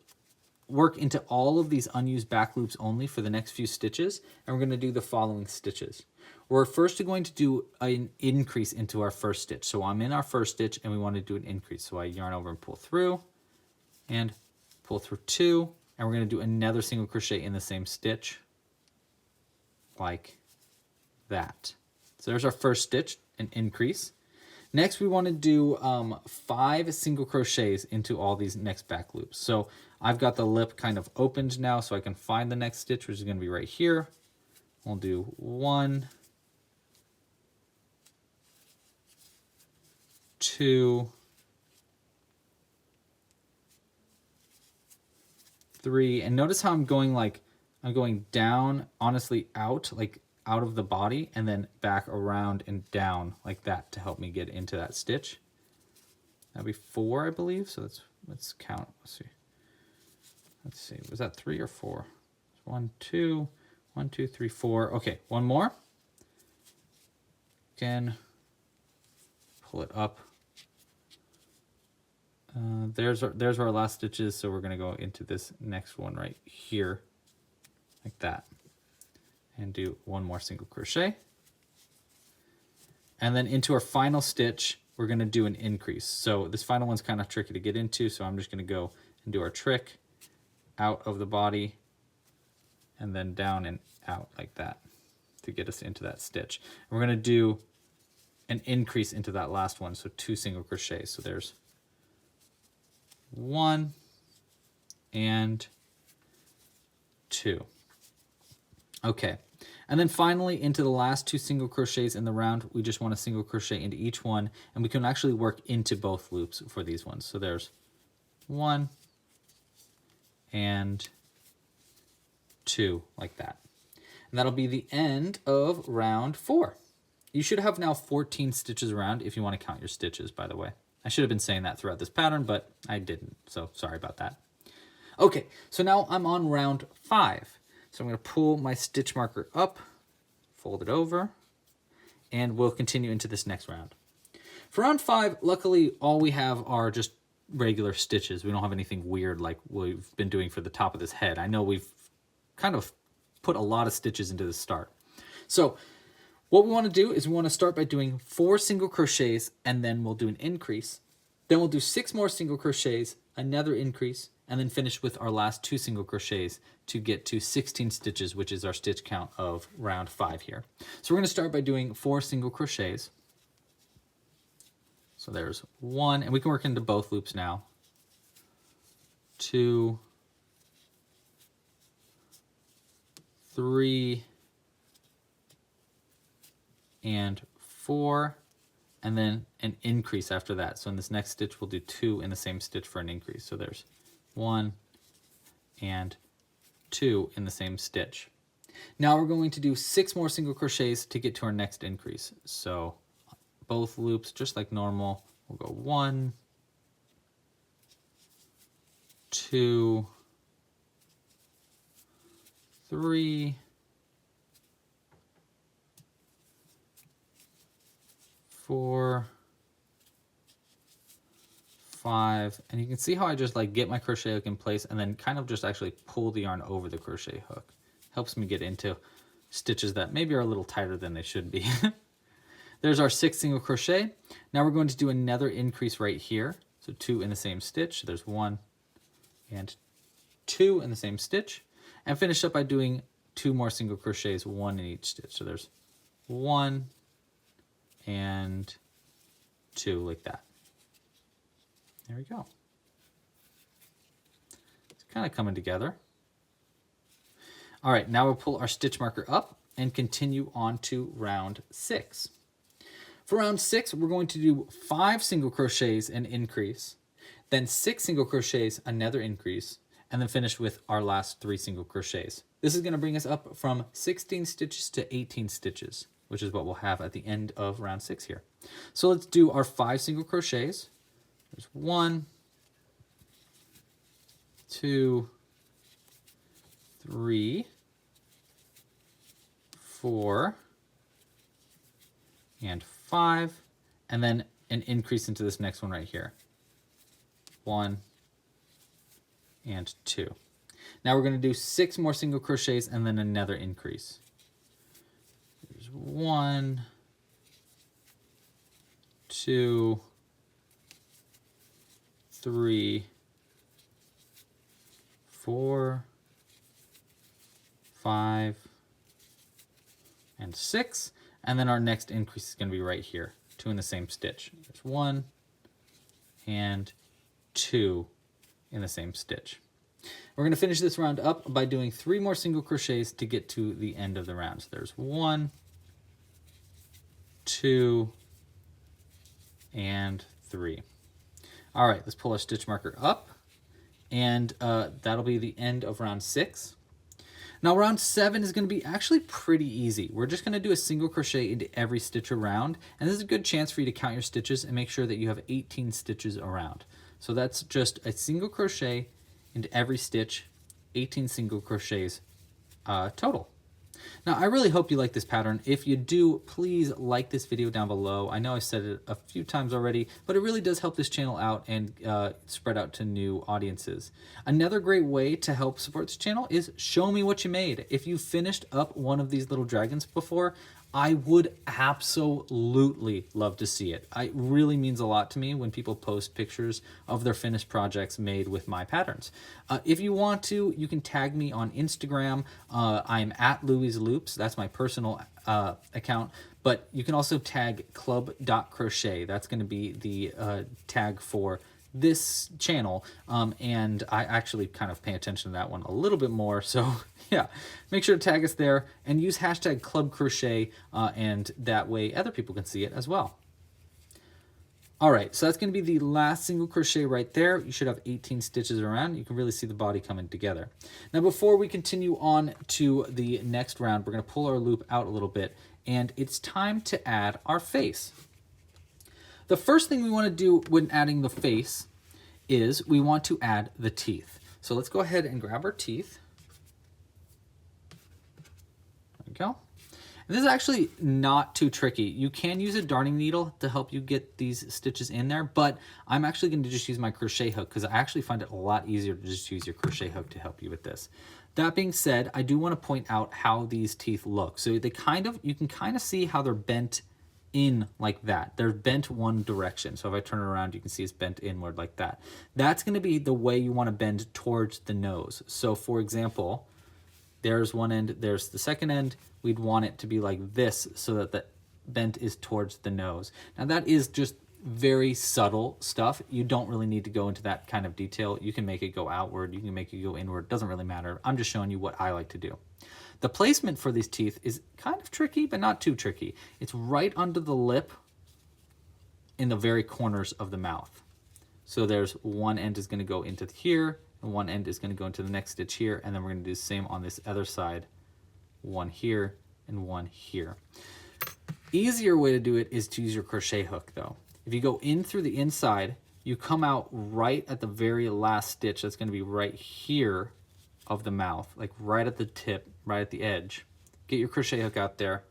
work into all of these unused back loops only for the next few stitches, and we're going to do the following stitches. We're first going to do an increase into our first stitch. So I'm in our first stitch and we want to do an increase. So I yarn over and pull through and pull through 2, and we're going to do another single crochet in the same stitch like that. So there's our first stitch, an increase. Next we want to do 5 single crochets into all these next back loops. So I've got the lip kind of opened now, so I can find the next stitch, which is going to be right here. We'll do 1, 2, 3, and notice how I'm going down, honestly out, like out of the body, and then back around and down like that to help me get into that stitch. That'll be 4, I believe. So let's count. Let's see. Was that 3 or 4? 1, 2, 1, 2, 3, 4. Okay, one more. Again, pull it up. There's where our last stitch is, so we're going to go into this next one right here, like that, and do 1 more single crochet. And then into our final stitch, we're going to do an increase. So this final one's kind of tricky to get into, so I'm just going to go and do our trick out of the body and then down and out like that to get us into that stitch. And we're going to do an increase into that last one. So 2 single crochets. So there's 1 and 2. Okay. And then finally into the last 2 single crochets in the round, we just want a single crochet into each one, and we can actually work into both loops for these ones. So there's 1 and 2 like that. And that'll be the end of round 4. You should have now 14 stitches around if you want to count your stitches, by the way. I should have been saying that throughout this pattern, but I didn't, so sorry about that. Okay, so now I'm on round 5. So I'm going to pull my stitch marker up, fold it over, and we'll continue into this next round. For round 5, luckily, all we have are just regular stitches. We don't have anything weird like we've been doing for the top of this head. I know we've kind of put a lot of stitches into the start. So what we want to do is we want to start by doing 4 single crochets, and then we'll do an increase. Then we'll do 6 more single crochets, another increase, and then finish with our last 2 single crochets to get to 16 stitches, which is our stitch count of round 5 here. So we're going to start by doing 4 single crochets. So there's 1, and we can work into both loops now. 2, 3, and 4, and then an increase after that. So in this next stitch, we'll do 2 in the same stitch for an increase. So there's 1 and 2 in the same stitch. Now we're going to do 6 more single crochets to get to our next increase. So both loops, just like normal, we'll go 1, 2, 3, 4, 5, and you can see how I just like get my crochet hook in place and then kind of just actually pull the yarn over the crochet hook. Helps me get into stitches that maybe are a little tighter than they should be. There's our 6 single crochet. Now we're going to do another increase right here. So 2 in the same stitch. There's 1 and 2 in the same stitch, and finish up by doing 2 more single crochets, 1 in each stitch. So there's 1 and 2 like that. There we go. It's kind of coming together. All right, now we'll pull our stitch marker up and continue on to round 6. For round 6, we're going to do 5 single crochets and increase, then 6 single crochets, another increase, and then finish with our last 3 single crochets. This is going to bring us up from 16 stitches to 18 stitches, which is what we'll have at the end of round 6 here. So let's do our 5 single crochets. There's 1, 2, 3, 4, and 5, and then an increase into this next one right here. 1 and 2. Now we're going to do 6 more single crochets and then another increase. There's 1, 2, 3, 4, 5, and 6. And then our next increase is going to be right here, 2 in the same stitch. There's 1 and 2 in the same stitch. We're going to finish this round up by doing 3 more single crochets to get to the end of the round. So there's 1, 2, and 3. All right, let's pull our stitch marker up, and that'll be the end of round 6. Now round 7 is going to be actually pretty easy. We're just going to do a single crochet into every stitch around, and this is a good chance for you to count your stitches and make sure that you have 18 stitches around. So that's just a single crochet into every stitch, 18 single crochets total. Now, I really hope you like this pattern. If you do, please like this video down below. I know I said it a few times already, but it really does help this channel out and spread out to new audiences. Another great way to help support this channel is show me what you made. If you finished up one of these little dragons before, I would absolutely love to see it. It really means a lot to me when people post pictures of their finished projects made with my patterns. If you want to, you can tag me on Instagram. I'm at Louie's Loops. That's my personal account. But you can also tag club.crochet. That's going to be the tag for this channel, and I actually kind of pay attention to that one a little bit more, so yeah, make sure to tag us there and use hashtag clubcrochet, and that way other people can see it as well. All right, so that's going to be the last single crochet right there. You should have 18 stitches around. You can really see the body coming together. Now, before we continue on to the next round, we're going to pull our loop out a little bit, and it's time to add our face. The first thing we want to do when adding the face is we want to add the teeth. So let's go ahead and grab our teeth. There we go. And this is actually not too tricky. You can use a darning needle to help you get these stitches in there, but I'm actually going to just use my crochet hook because I actually find it a lot easier to just use your crochet hook to help you with this. That being said, I do want to point out how these teeth look. So they you can kind of see how they're bent in like that. They're bent one direction. So if I turn it around, you can see it's bent inward like that. That's going to be the way you want to bend towards the nose. So for example, there's one end, there's the second end. We'd want it to be like this so that the bent is towards the nose. Now that is just very subtle stuff. You don't really need to go into that kind of detail. You can make it go outward, you can make it go inward. It doesn't really matter. I'm just showing you what I like to do. The placement for these teeth is kind of tricky, but not too tricky. It's right under the lip in the very corners of the mouth. So there's one end is going to go into here, and one end is going to go into the next stitch here, and then we're going to do the same on this other side. One here and one here. Easier way to do it is to use your crochet hook though. If you go in through the inside, you come out right at the very last stitch. That's going to be right here of the mouth, like right at the tip, right at the edge. Get your crochet hook out there.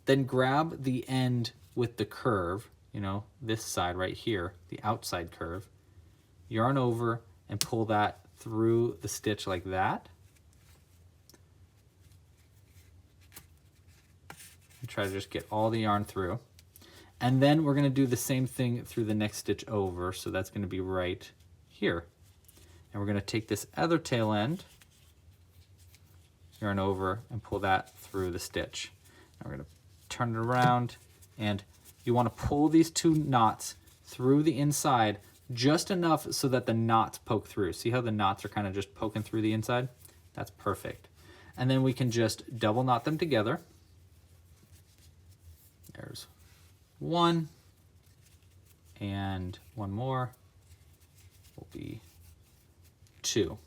Then grab the end with the curve, you know, this side right here, the outside curve. Yarn over and pull that through the stitch like that. And try to just get all the yarn through. And then we're going to do the same thing through the next stitch over. So that's going to be right here. And we're going to take this other tail end, yarn over, and pull that through the stitch. And we're going to turn it around, and you want to pull these two knots through the inside just enough so that the knots poke through. See how the knots are kind of just poking through the inside? That's perfect. And then we can just double knot them together. There's one, and one more will be two.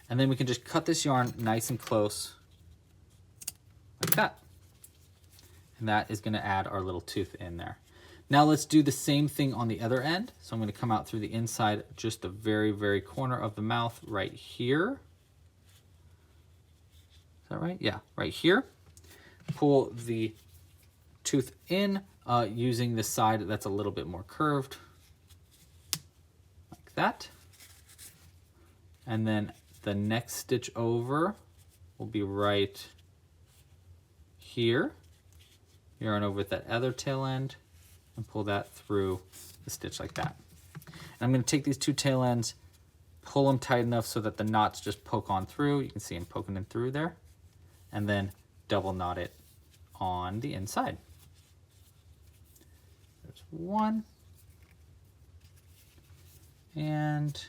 And then we can just cut this yarn nice and close like that. And that is going to add our little tooth in there. Now let's do the same thing on the other end. So I'm going to come out through the inside, just the very, very corner of the mouth right here. Is that right? Yeah, right here. Pull the tooth in using the side that's a little bit more curved, like that. And then the next stitch over will be right here. Yarn over with that other tail end and pull that through the stitch like that. And I'm going to take these two tail ends, pull them tight enough so that the knots just poke on through. You can see them poking in through there. And then double knot it on the inside. There's one. And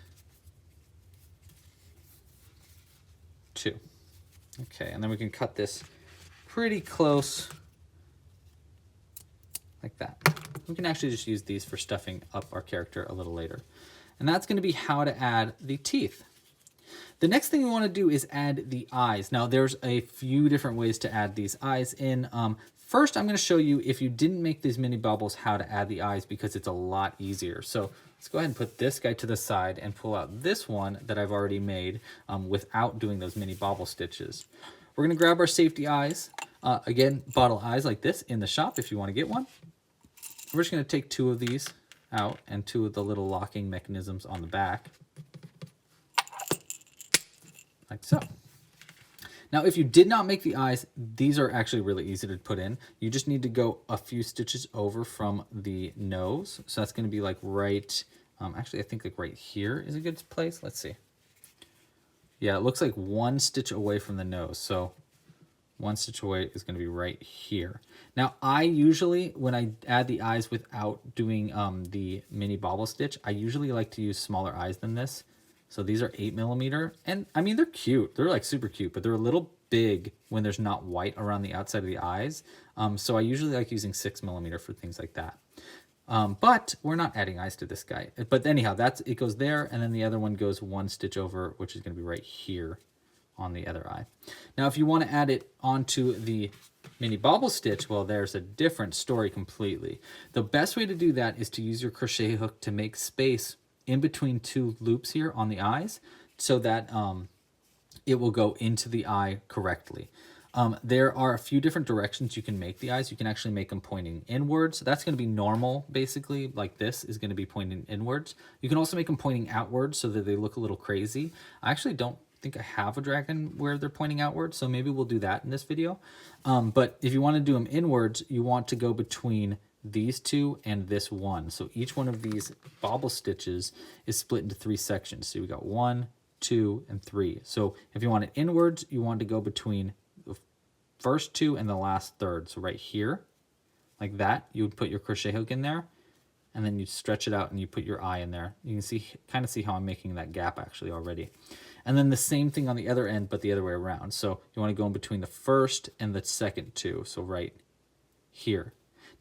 two. Okay, and then we can cut this pretty close like that. We can actually just use these for stuffing up our character a little later. And that's going to be how to add the teeth. The next thing we want to do is add the eyes. Now there's a few different ways to add these eyes in. First, I'm going to show you, if you didn't make these mini baubles, how to add the eyes, because it's a lot easier. So let's go ahead and put this guy to the side and pull out this one that I've already made without doing those mini bauble stitches. We're going to grab our safety eyes. Again, bottle eyes like this in the shop if you want to get one. We're just going to take two of these out and two of the little locking mechanisms on the back. Like so. Now, if you did not make the eyes, these are actually really easy to put in. You just need to go a few stitches over from the nose. So that's going to be like right, actually I think like right here is a good place. Let's see. Yeah, it looks like one stitch away from the nose. So 1 stitch away is going to be right here. Now, I usually, when I add the eyes without doing the mini bobble stitch, I usually like to use smaller eyes than this. So these are 8mm, and I mean, they're cute. They're like super cute, but they're a little big when there's not white around the outside of the eyes. So I usually like using 6mm for things like that. But we're not adding eyes to this guy. But anyhow, it goes there, and then the other one goes 1 stitch over, which is going to be right here on the other eye. Now, if you want to add it onto the mini bobble stitch, well, there's a different story completely. The best way to do that is to use your crochet hook to make space in between 2 loops here on the eyes so that it will go into the eye correctly. There are a few different directions you can make the eyes. You can actually make them pointing inwards. So that's going to be normal, basically. Like this is going to be pointing inwards. You can also make them pointing outwards so that they look a little crazy. I actually don't think I have a dragon where they're pointing outwards, so maybe we'll do that in this video. But if you want to do them inwards, you want to go between these 2 and this 1. So each one of these bobble stitches is split into 3 sections. So we got 1, 2, and 3. So if you want it inwards, you want to go between the first 2 and the last third. So right here, like that, you would put your crochet hook in there, and then you stretch it out and you put your eye in there. You can see, kind of see how I'm making that gap actually already. And then the same thing on the other end, but the other way around. So you want to go in between the first and the second 2. So right here.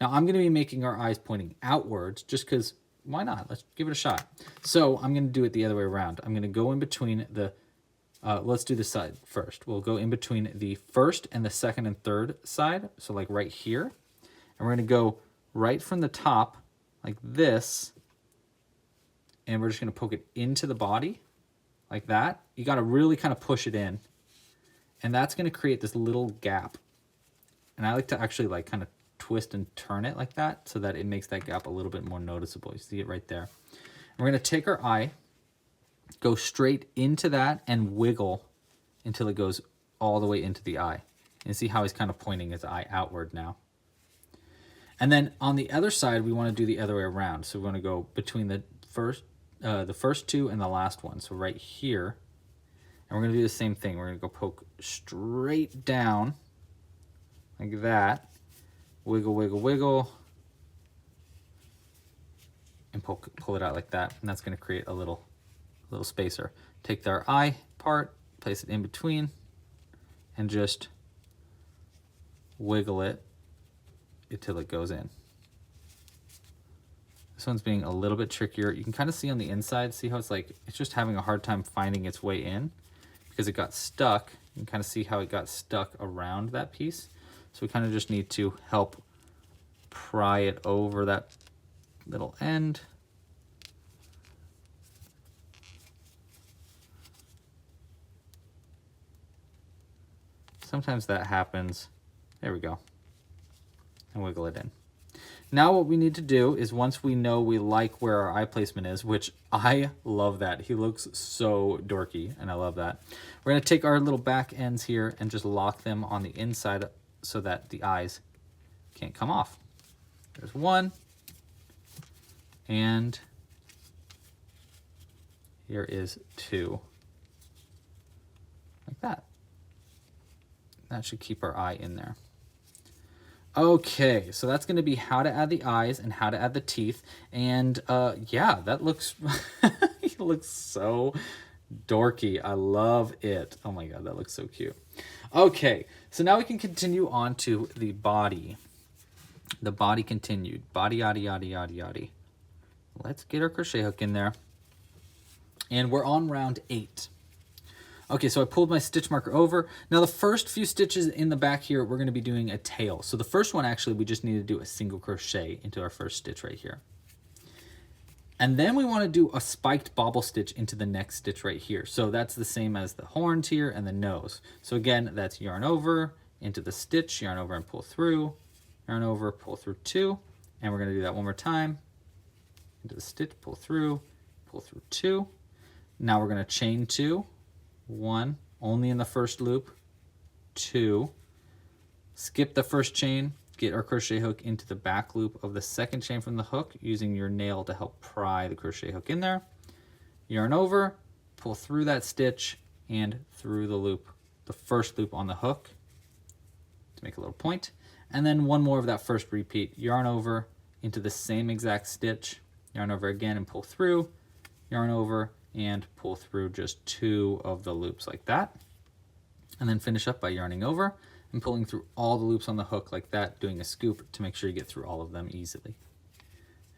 Now I'm going to be making our eyes pointing outwards just because why not? Let's give it a shot. So I'm going to do it the other way around. I'm going to go in between the, let's do this side first. We'll go in between the first and the second and third side. So like right here. And we're going to go right from the top like this. And we're just going to poke it into the body like that. You got to really kind of push it in. And that's going to create this little gap. And I like to actually like kind of twist and turn it like that so that it makes that gap a little bit more noticeable. You see it right there. And we're going to take our eye, go straight into that and wiggle until it goes all the way into the eye. And see how he's kind of pointing his eye outward now. And then on the other side, we want to do the other way around. So we want to go between the first 2 and the last one. So right here. And we're going to do the same thing. We're going to go poke straight down like that. Wiggle, wiggle, wiggle. And pull it out like that. And that's going to create a little spacer. Take our eye part, place it in between, and just wiggle it until it goes in. This one's being a little bit trickier. You can kind of see on the inside, see how it's like, it's just having a hard time finding its way in because it got stuck. You can kind of see how it got stuck around that piece. So we kind of just need to help pry it over that little end. Sometimes that happens. There we go. And wiggle it in. Now what we need to do is once we know we like where our eye placement is, which I love that. He looks so dorky and I love that. We're going to take our little back ends here and just lock them on the inside so that the eyes can't come off. There's 1. And here is 2. Like that. That should keep our eye in there. Okay, so that's going to be how to add the eyes and how to add the teeth. And yeah, that looks, he looks so dorky. I love it. Oh my God, that looks so cute. Okay, so now we can continue on to the body. The body continued. Body, yaddy, yaddy, yaddy, yaddy. Let's get our crochet hook in there. And we're on round 8. Okay, so I pulled my stitch marker over. Now the first few stitches in the back here, we're going to be doing a tail. So the first one, actually, we just need to do a single crochet into our first stitch right here. And then we want to do a spiked bobble stitch into the next stitch right here. So that's the same as the horns here and the nose. So again, that's yarn over into the stitch, yarn over and pull through, yarn over, pull through 2. And we're going to do that one more time. Into the stitch, pull through 2. Now we're going to chain 2. 1, only in the first loop, 2, skip the first chain, get our crochet hook into the back loop of the second chain from the hook using your nail to help pry the crochet hook in there, yarn over, pull through that stitch and through the loop, the first loop on the hook, make a little point. And then one more of that first repeat, yarn over into the same exact stitch, yarn over again and pull through, yarn over and pull through just 2 of the loops like that. And then finish up by yarning over and pulling through all the loops on the hook like that, doing a scoop to make sure you get through all of them easily.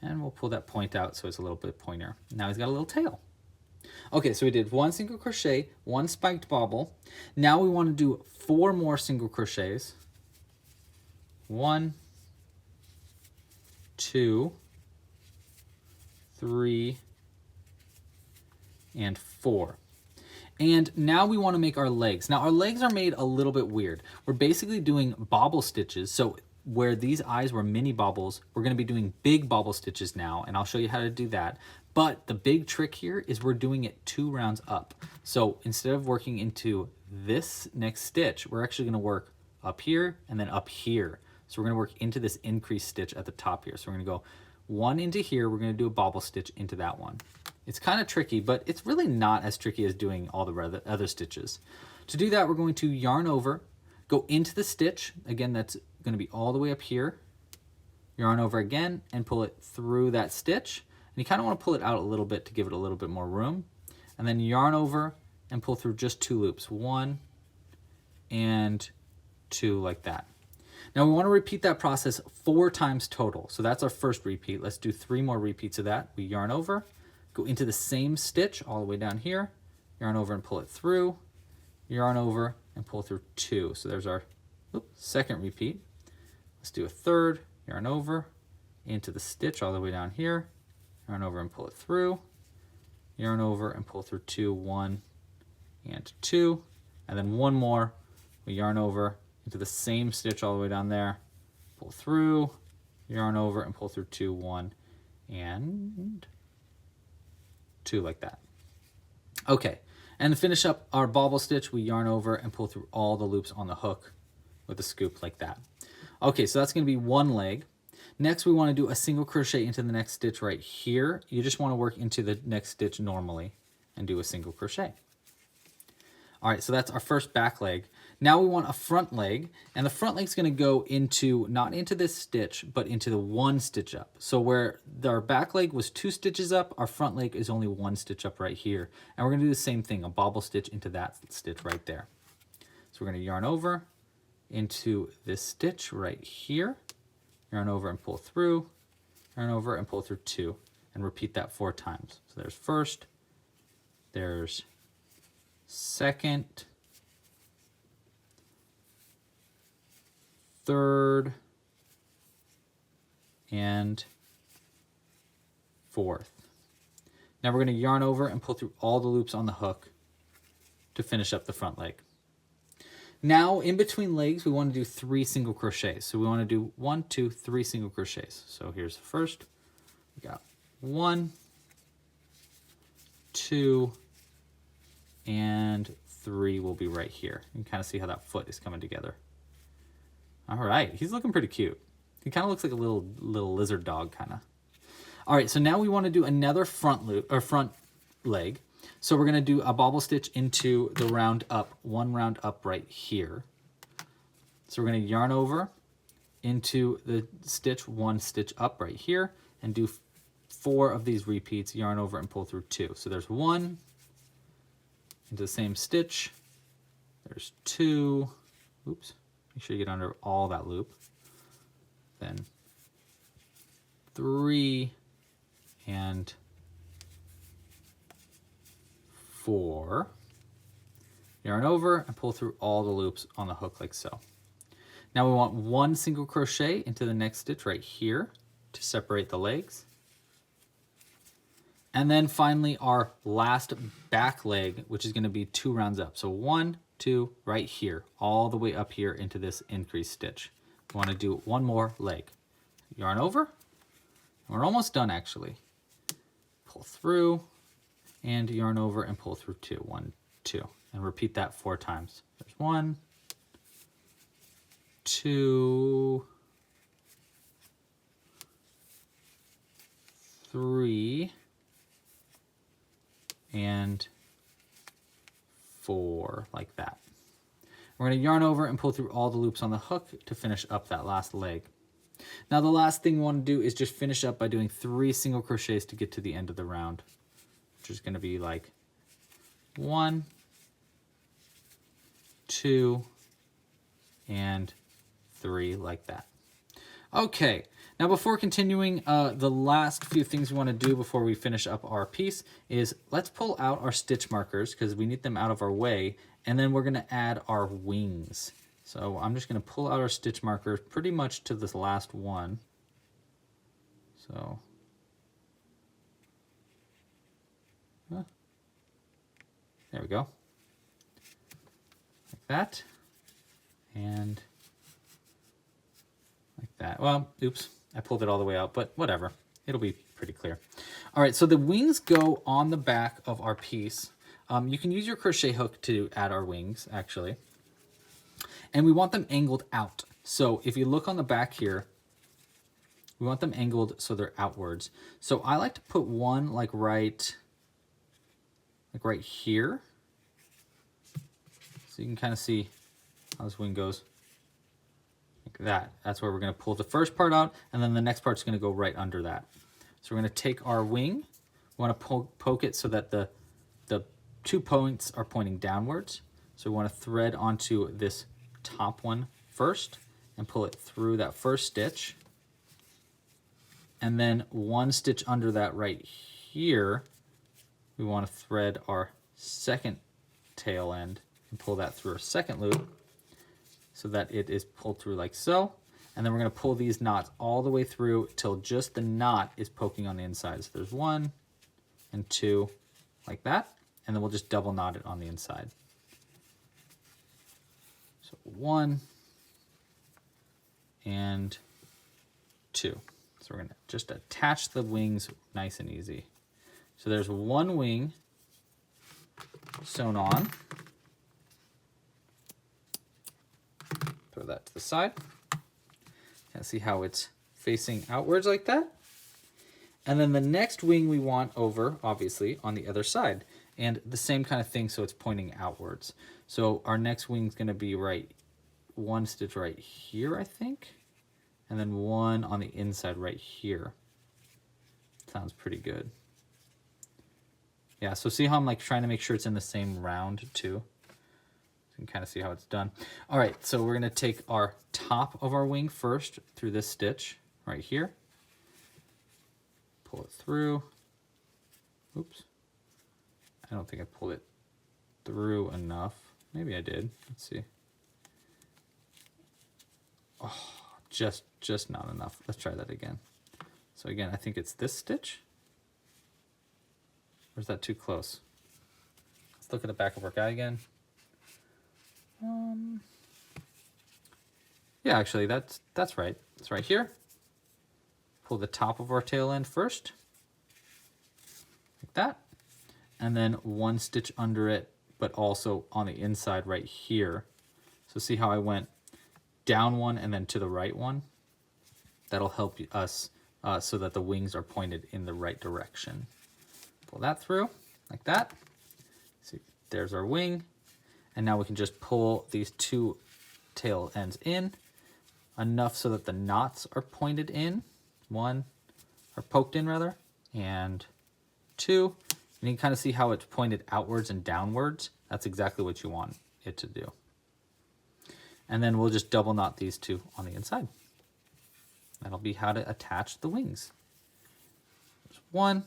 And we'll pull that point out so it's a little bit pointier. Now he's got a little tail. Okay, so we did 1 single crochet, 1 spiked bobble. Now we want to do 4 more single crochets. 1, 2, 3, and 4. And now we want to make our legs. Now our legs are made a little bit weird. We're basically doing bobble stitches. So where these eyes were mini bobbles, we're going to be doing big bobble stitches now, and I'll show you how to do that. But the big trick here is we're doing it 2 rounds up. So instead of working into this next stitch, we're actually going to work up here and then up here. So we're going to work into this increased stitch at the top here. So we're going to go 1 into here, we're going to do a bobble stitch into that one. It's kind of tricky, but it's really not as tricky as doing all the other stitches. To do that, we're going to yarn over, go into the stitch. Again, that's going to be all the way up here. Yarn over again and pull it through that stitch. And you kind of want to pull it out a little bit to give it a little bit more room. And then yarn over and pull through just 2 loops, 1 and 2 like that. Now we want to repeat that process 4 times total. So that's our first repeat. Let's do 3 more repeats of that. We yarn over, go into the same stitch all the way down here, yarn over and pull it through, yarn over and pull through 2. So there's our second repeat. Let's do a third, yarn over, into the stitch all the way down here, yarn over and pull it through, yarn over and pull through 2, 1 and 2, and then one more, we yarn over into the same stitch all the way down there, pull through, yarn over and pull through 2, 1 and 2 like that. Okay, and to finish up our bobble stitch, we yarn over and pull through all the loops on the hook with a scoop like that. Okay, so that's going to be 1 leg. Next, we want to do a single crochet into the next stitch right here. You just want to work into the next stitch normally and do a single crochet. All right, so that's our first back leg. Now we want a front leg, and the front leg's going to go into, not into this stitch, but into the 1 stitch up. So where our back leg was 2 stitches up, our front leg is only 1 stitch up right here. And we're going to do the same thing, a bobble stitch into that stitch right there. So we're going to yarn over into this stitch right here, yarn over and pull through, yarn over and pull through 2, and repeat that 4 times. So there's first, there's second, third, and fourth. Now we're going to yarn over and pull through all the loops on the hook to finish up the front leg. Now in between legs, we want to do 3 single crochets. So we want to do 1, 2, 3 single crochets. So here's the first. We got 1, 2, and 3 will be right here. You can kind of see how that foot is coming together. All right, he's looking pretty cute. He kind of looks like a little lizard dog kind of. All right, so now we want to do another front loop or front leg. So we're going to do a bobble stitch into the round up, 1 round up right here. So we're going to yarn over into the stitch, 1 stitch up right here, and do 4 of these repeats, yarn over and pull through 2. So there's 1 into the same stitch, there's 2, oops, make sure you get under all that loop, then 3 and 4, yarn over and pull through all the loops on the hook like so. Now we want 1 single crochet into the next stitch right here to separate the legs. And then finally our last back leg, which is going to be 2 rounds up. So 1, 2, right here, all the way up here into this increased stitch. We want to do 1 more leg. Yarn over. We're almost done actually. Pull through and yarn over and pull through 2. 1, 2. And repeat that 4 times. There's 1, 2, 3, and 4, like that. We're going to yarn over and pull through all the loops on the hook to finish up that last leg. Now the last thing we want to do is just finish up by doing 3 single crochets to get to the end of the round, which is going to be like 1, 2, and 3 like that. Okay, now before continuing, the last few things we want to do before we finish up our piece is let's pull out our stitch markers because we need them out of our way, and then we're going to add our wings. So I'm just going to pull out our stitch markers pretty much to this last one. So there we go. Like that. And like that. Well, oops, I pulled it all the way out, but whatever. It'll be pretty clear. All right, so the wings go on the back of our piece. You can use your crochet hook to add our wings, actually. And we want them angled out. So if you look on the back here, we want them angled so they're outwards. So I like to put one like right here. So you can kind of see how this wing goes. Like that. That's where we're going to pull the first part out, and then the next part's going to go right under that. So we're going to take our wing. We want to poke it so that the 2 points are pointing downwards. So we want to thread onto this top one first and pull it through that first stitch. And then 1 stitch under that right here, we want to thread our second tail end and pull that through our second loop so that it is pulled through like so. And then we're going to pull these knots all the way through till just the knot is poking on the inside. So there's 1 and 2 like that. And then we'll just double knot it on the inside. So 1 and 2. So we're going to just attach the wings nice and easy. So there's 1 wing sewn on. Throw that to the side. And see how it's facing outwards like that. And then the next wing we want over, obviously, on the other side. And the same kind of thing, so it's pointing outwards. So our next wing is going to be 1 stitch right here, I think. And then 1 on the inside right here. Sounds pretty good. Yeah, so see how I'm like trying to make sure it's in the same round too? You can kind of see how it's done. All right, so we're going to take our top of our wing first through this stitch right here. Pull it through. Oops. I don't think I pulled it through enough. Maybe I did. Let's see. Oh, just not enough. Let's try that again. So again, I think it's this stitch. Or is that too close? Let's look at the back of our guy again. Yeah, actually, that's right. It's right here. Pull the top of our tail end first, like that, and then 1 stitch under it, but also on the inside right here. So see how I went down 1 and then to the right 1? That'll help us so that the wings are pointed in the right direction. Pull that through like that. See, there's our wing. And now we can just pull these 2 tail ends in enough so that the knots are pointed in. 1, or poked in rather, and 2. And you can kind of see how it's pointed outwards and downwards. That's exactly what you want it to do. And then we'll just double knot these 2 on the inside. That'll be how to attach the wings. There's 1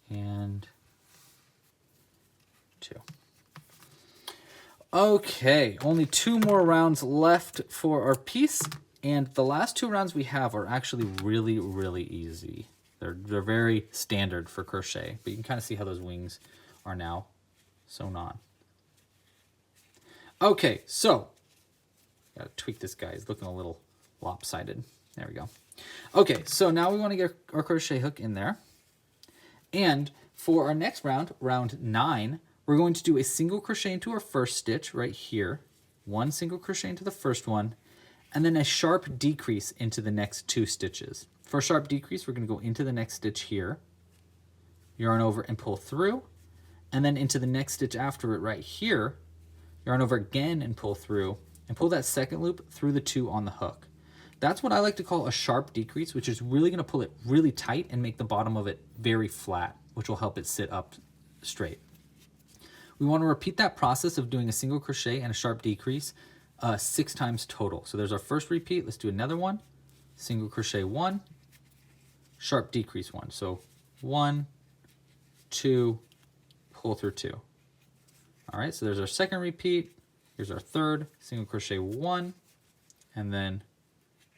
and 2. Okay, only 2 more rounds left for our piece, and the last 2 rounds we have are actually really, really easy. They're very standard for crochet, but you can kind of see how those wings are now sewn on. Okay, so gotta tweak this guy. He's looking a little lopsided. There we go. Okay, so now we want to get our crochet hook in there, and for our next round, round 9. We're going to do a single crochet into our first stitch right here, 1 single crochet into the first one, and then a sharp decrease into the next 2 stitches. For a sharp decrease, we're going to go into the next stitch here, yarn over and pull through, and then into the next stitch after it right here, yarn over again and pull through, and pull that second loop through the 2 on the hook. That's what I like to call a sharp decrease, which is really going to pull it really tight and make the bottom of it very flat, which will help it sit up straight. We want to repeat that process of doing a single crochet and a sharp decrease 6 times total. So there's our first repeat. Let's do another one. Single crochet 1, sharp decrease 1. So 1, 2, pull through 2. All right, so there's our second repeat. Here's our third, single crochet 1, and then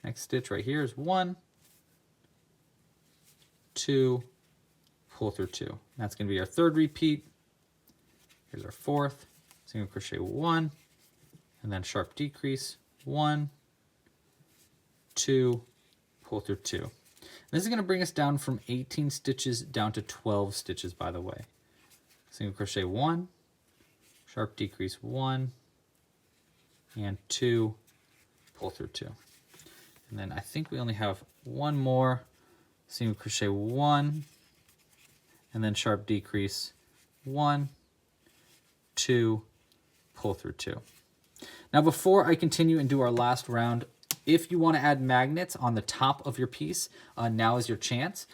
next stitch right here is 1, 2, pull through 2. That's going to be our third repeat. Here's our fourth, single crochet 1, and then sharp decrease 1, 2, pull through 2. This is going to bring us down from 18 stitches down to 12 stitches, by the way. Single crochet 1, sharp decrease 1, and 2, pull through 2. And then I think we only have one more, single crochet 1, and then sharp decrease 1, 2, pull through 2. Now before I continue and do our last round, if you want to add magnets on the top of your piece, now is your chance.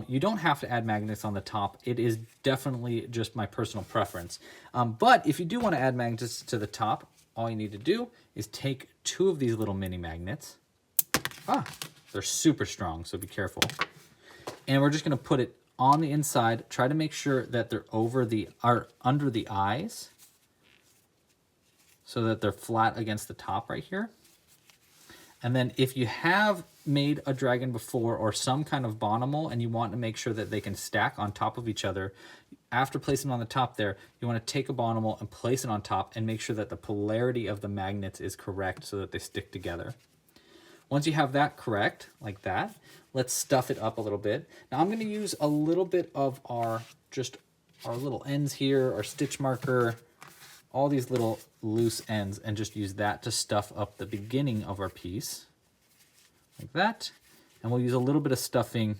You don't have to add magnets on the top. It is definitely just my personal preference. But if you do want to add magnets to the top, all you need to do is take 2 of these little mini magnets. They're super strong, so be careful. And we're just going to put it on the inside. Try to make sure that they're under the eyes, so that they're flat against the top right here. And then if you have made a dragon before or some kind of Bawnimal and you want to make sure that they can stack on top of each other, after placing them on the top there, you want to take a Bawnimal and place it on top and make sure that the polarity of the magnets is correct so that they stick together. Once you have that correct, like that, let's stuff it up a little bit. Now I'm going to use a little bit of our little ends here, our stitch marker, all these little loose ends, and just use that to stuff up the beginning of our piece, like that. And we'll use a little bit of stuffing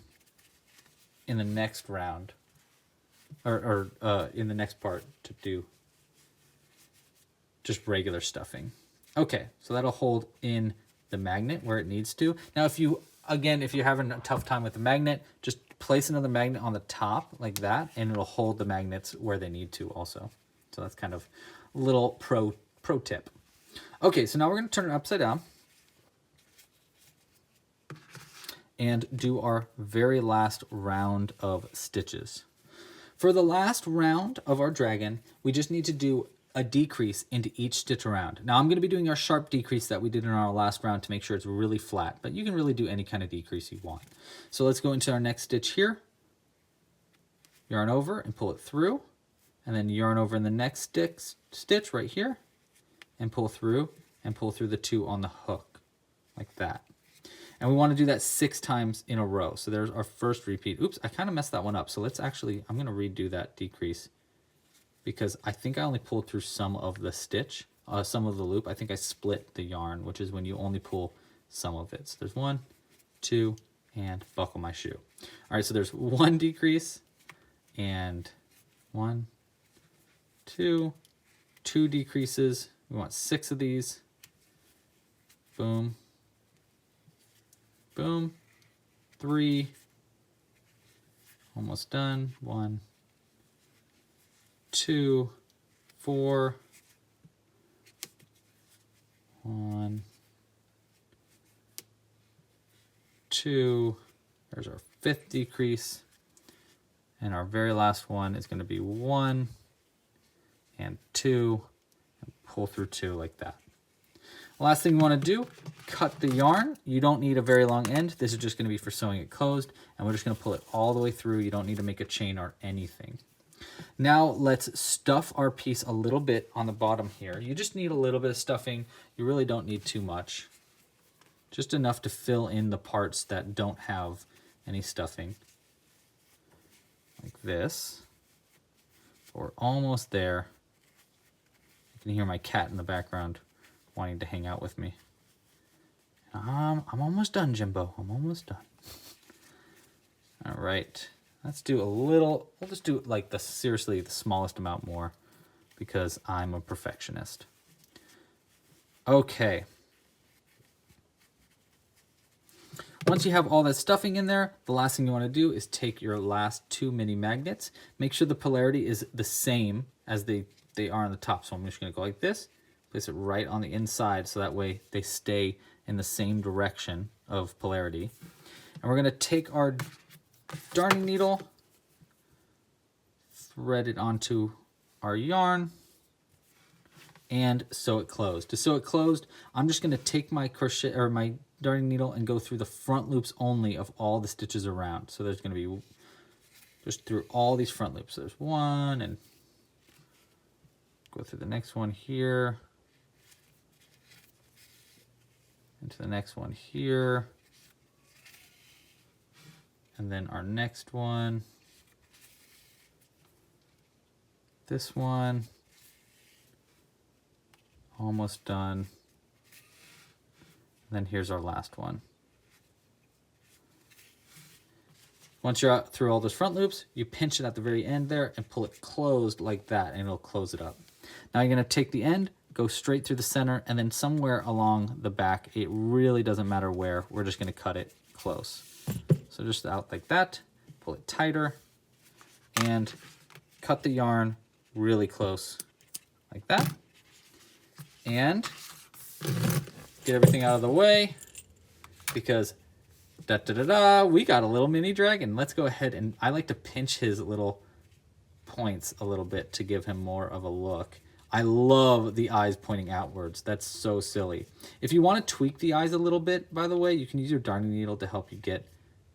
in the next round, or in the next part to do just regular stuffing. Okay, so that'll hold in the magnet where it needs to. Now if you're having a tough time with the magnet, just place another magnet on the top like that, and it'll hold the magnets where they need to also. So that's kind of a little pro tip. Okay, so now we're going to turn it upside down and do our very last round of stitches. For the last round of our dragon, we just need to do a decrease into each stitch around. Now I'm going to be doing our sharp decrease that we did in our last round to make sure it's really flat, but you can really do any kind of decrease you want. So let's go into our next stitch here, yarn over and pull it through, and then yarn over in the next stitch right here and pull through the 2 on the hook like that. And we want to do that 6 times in a row. So there's our first repeat. Oops, I kind of messed that one up. So let's actually, I'm going to redo that decrease because I think I only pulled through some of the stitch, some of the loop. I think I split the yarn, which is when you only pull some of it. So there's 1, 2, and buckle my shoe. All right, so there's 1 decrease and 1, 2 decreases. We want 6 of these. Boom, boom, 3, almost done. 1, 2, 4, 1, 2. There's our 5th decrease, and our very last one is going to be 1 and 2, and pull through 2 like that. Last thing you want to do, cut the yarn. You don't need a very long end. This is just going to be for sewing it closed, and we're just going to pull it all the way through. You don't need to make a chain or anything. Now let's stuff our piece a little bit on the bottom here. You just need a little bit of stuffing. You really don't need too much. Just enough to fill in the parts that don't have any stuffing. Like this. We're almost there. You can hear my cat in the background wanting to hang out with me. I'm almost done, Jimbo. I'm almost done. All right. Let's do a little, we'll just do like seriously the smallest amount more because I'm a perfectionist. Okay. Once you have all that stuffing in there, the last thing you want to do is take your last 2 mini magnets. Make sure the polarity is the same as they are on the top. So I'm just going to go like this, place it right on the inside so that way they stay in the same direction of polarity. And we're going to take our darning needle, thread it onto our yarn, and sew it closed. To sew it closed, I'm just going to take my crochet or my darning needle and go through the front loops only of all the stitches around. So there's going to be just through all these front loops. There's one, and go through the next one here, into the next one here, and then our next one, this one, almost done. And then here's our last one. Once you're out through all those front loops, you pinch it at the very end there and pull it closed like that, and it'll close it up. Now you're going to take the end, go straight through the center, and then somewhere along the back, it really doesn't matter where, we're just going to cut it close. So just out like that, pull it tighter, and cut the yarn really close like that. And get everything out of the way because we got a little mini dragon. Let's go ahead, and I like to pinch his little points a little bit to give him more of a look. I love the eyes pointing outwards. That's so silly. If you want to tweak the eyes a little bit, by the way, you can use your darning needle to help you get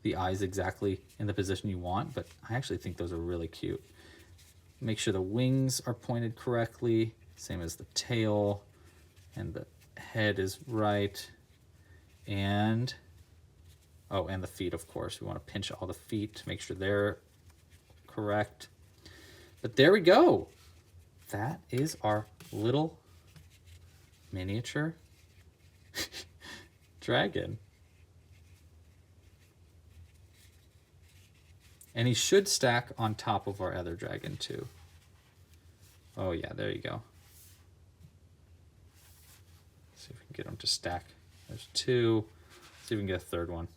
the eyes exactly in the position you want, but I actually think those are really cute. Make sure the wings are pointed correctly, same as the tail, and the head is right, and the feet, of course. We want to pinch all the feet to make sure they're correct. But there we go. That is our little miniature dragon. And he should stack on top of our other dragon too. Oh yeah, there you go. See if we can get them to stack. There's 2. See if we can get a third one.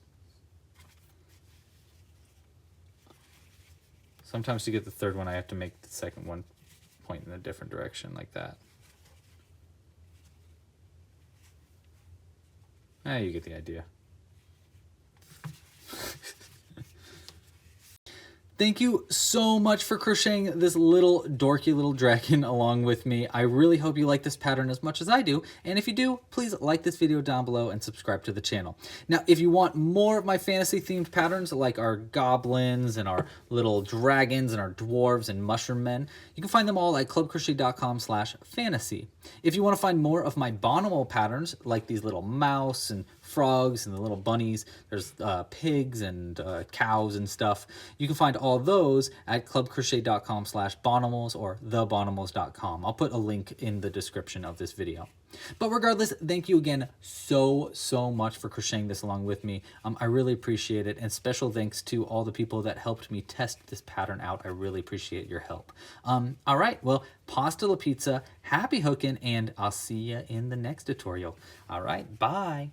Sometimes to get the third one, I have to make the second one point in a different direction like that. You get the idea. Thank you so much for crocheting this little dorky little dragon along with me. I really hope you like this pattern as much as I do. And if you do, please like this video down below and subscribe to the channel. Now, if you want more of my fantasy themed patterns like our goblins and our little dragons and our dwarves and mushroom men, you can find them all at clubcrochet.com/fantasy. If you want to find more of my Bawnimals patterns like these little mouse and frogs and the little bunnies, there's pigs and cows and stuff, you can find all those at clubcrochet.com/Bawnimals or thebawnimals.com. I'll put a link in the description of this video. But regardless, thank you again so much for crocheting this along with me. I really appreciate it, and special thanks to all the people that helped me test this pattern out. I really appreciate your help. All right, well, pasta la pizza, happy hooking, and I'll see you in the next tutorial. All right, bye.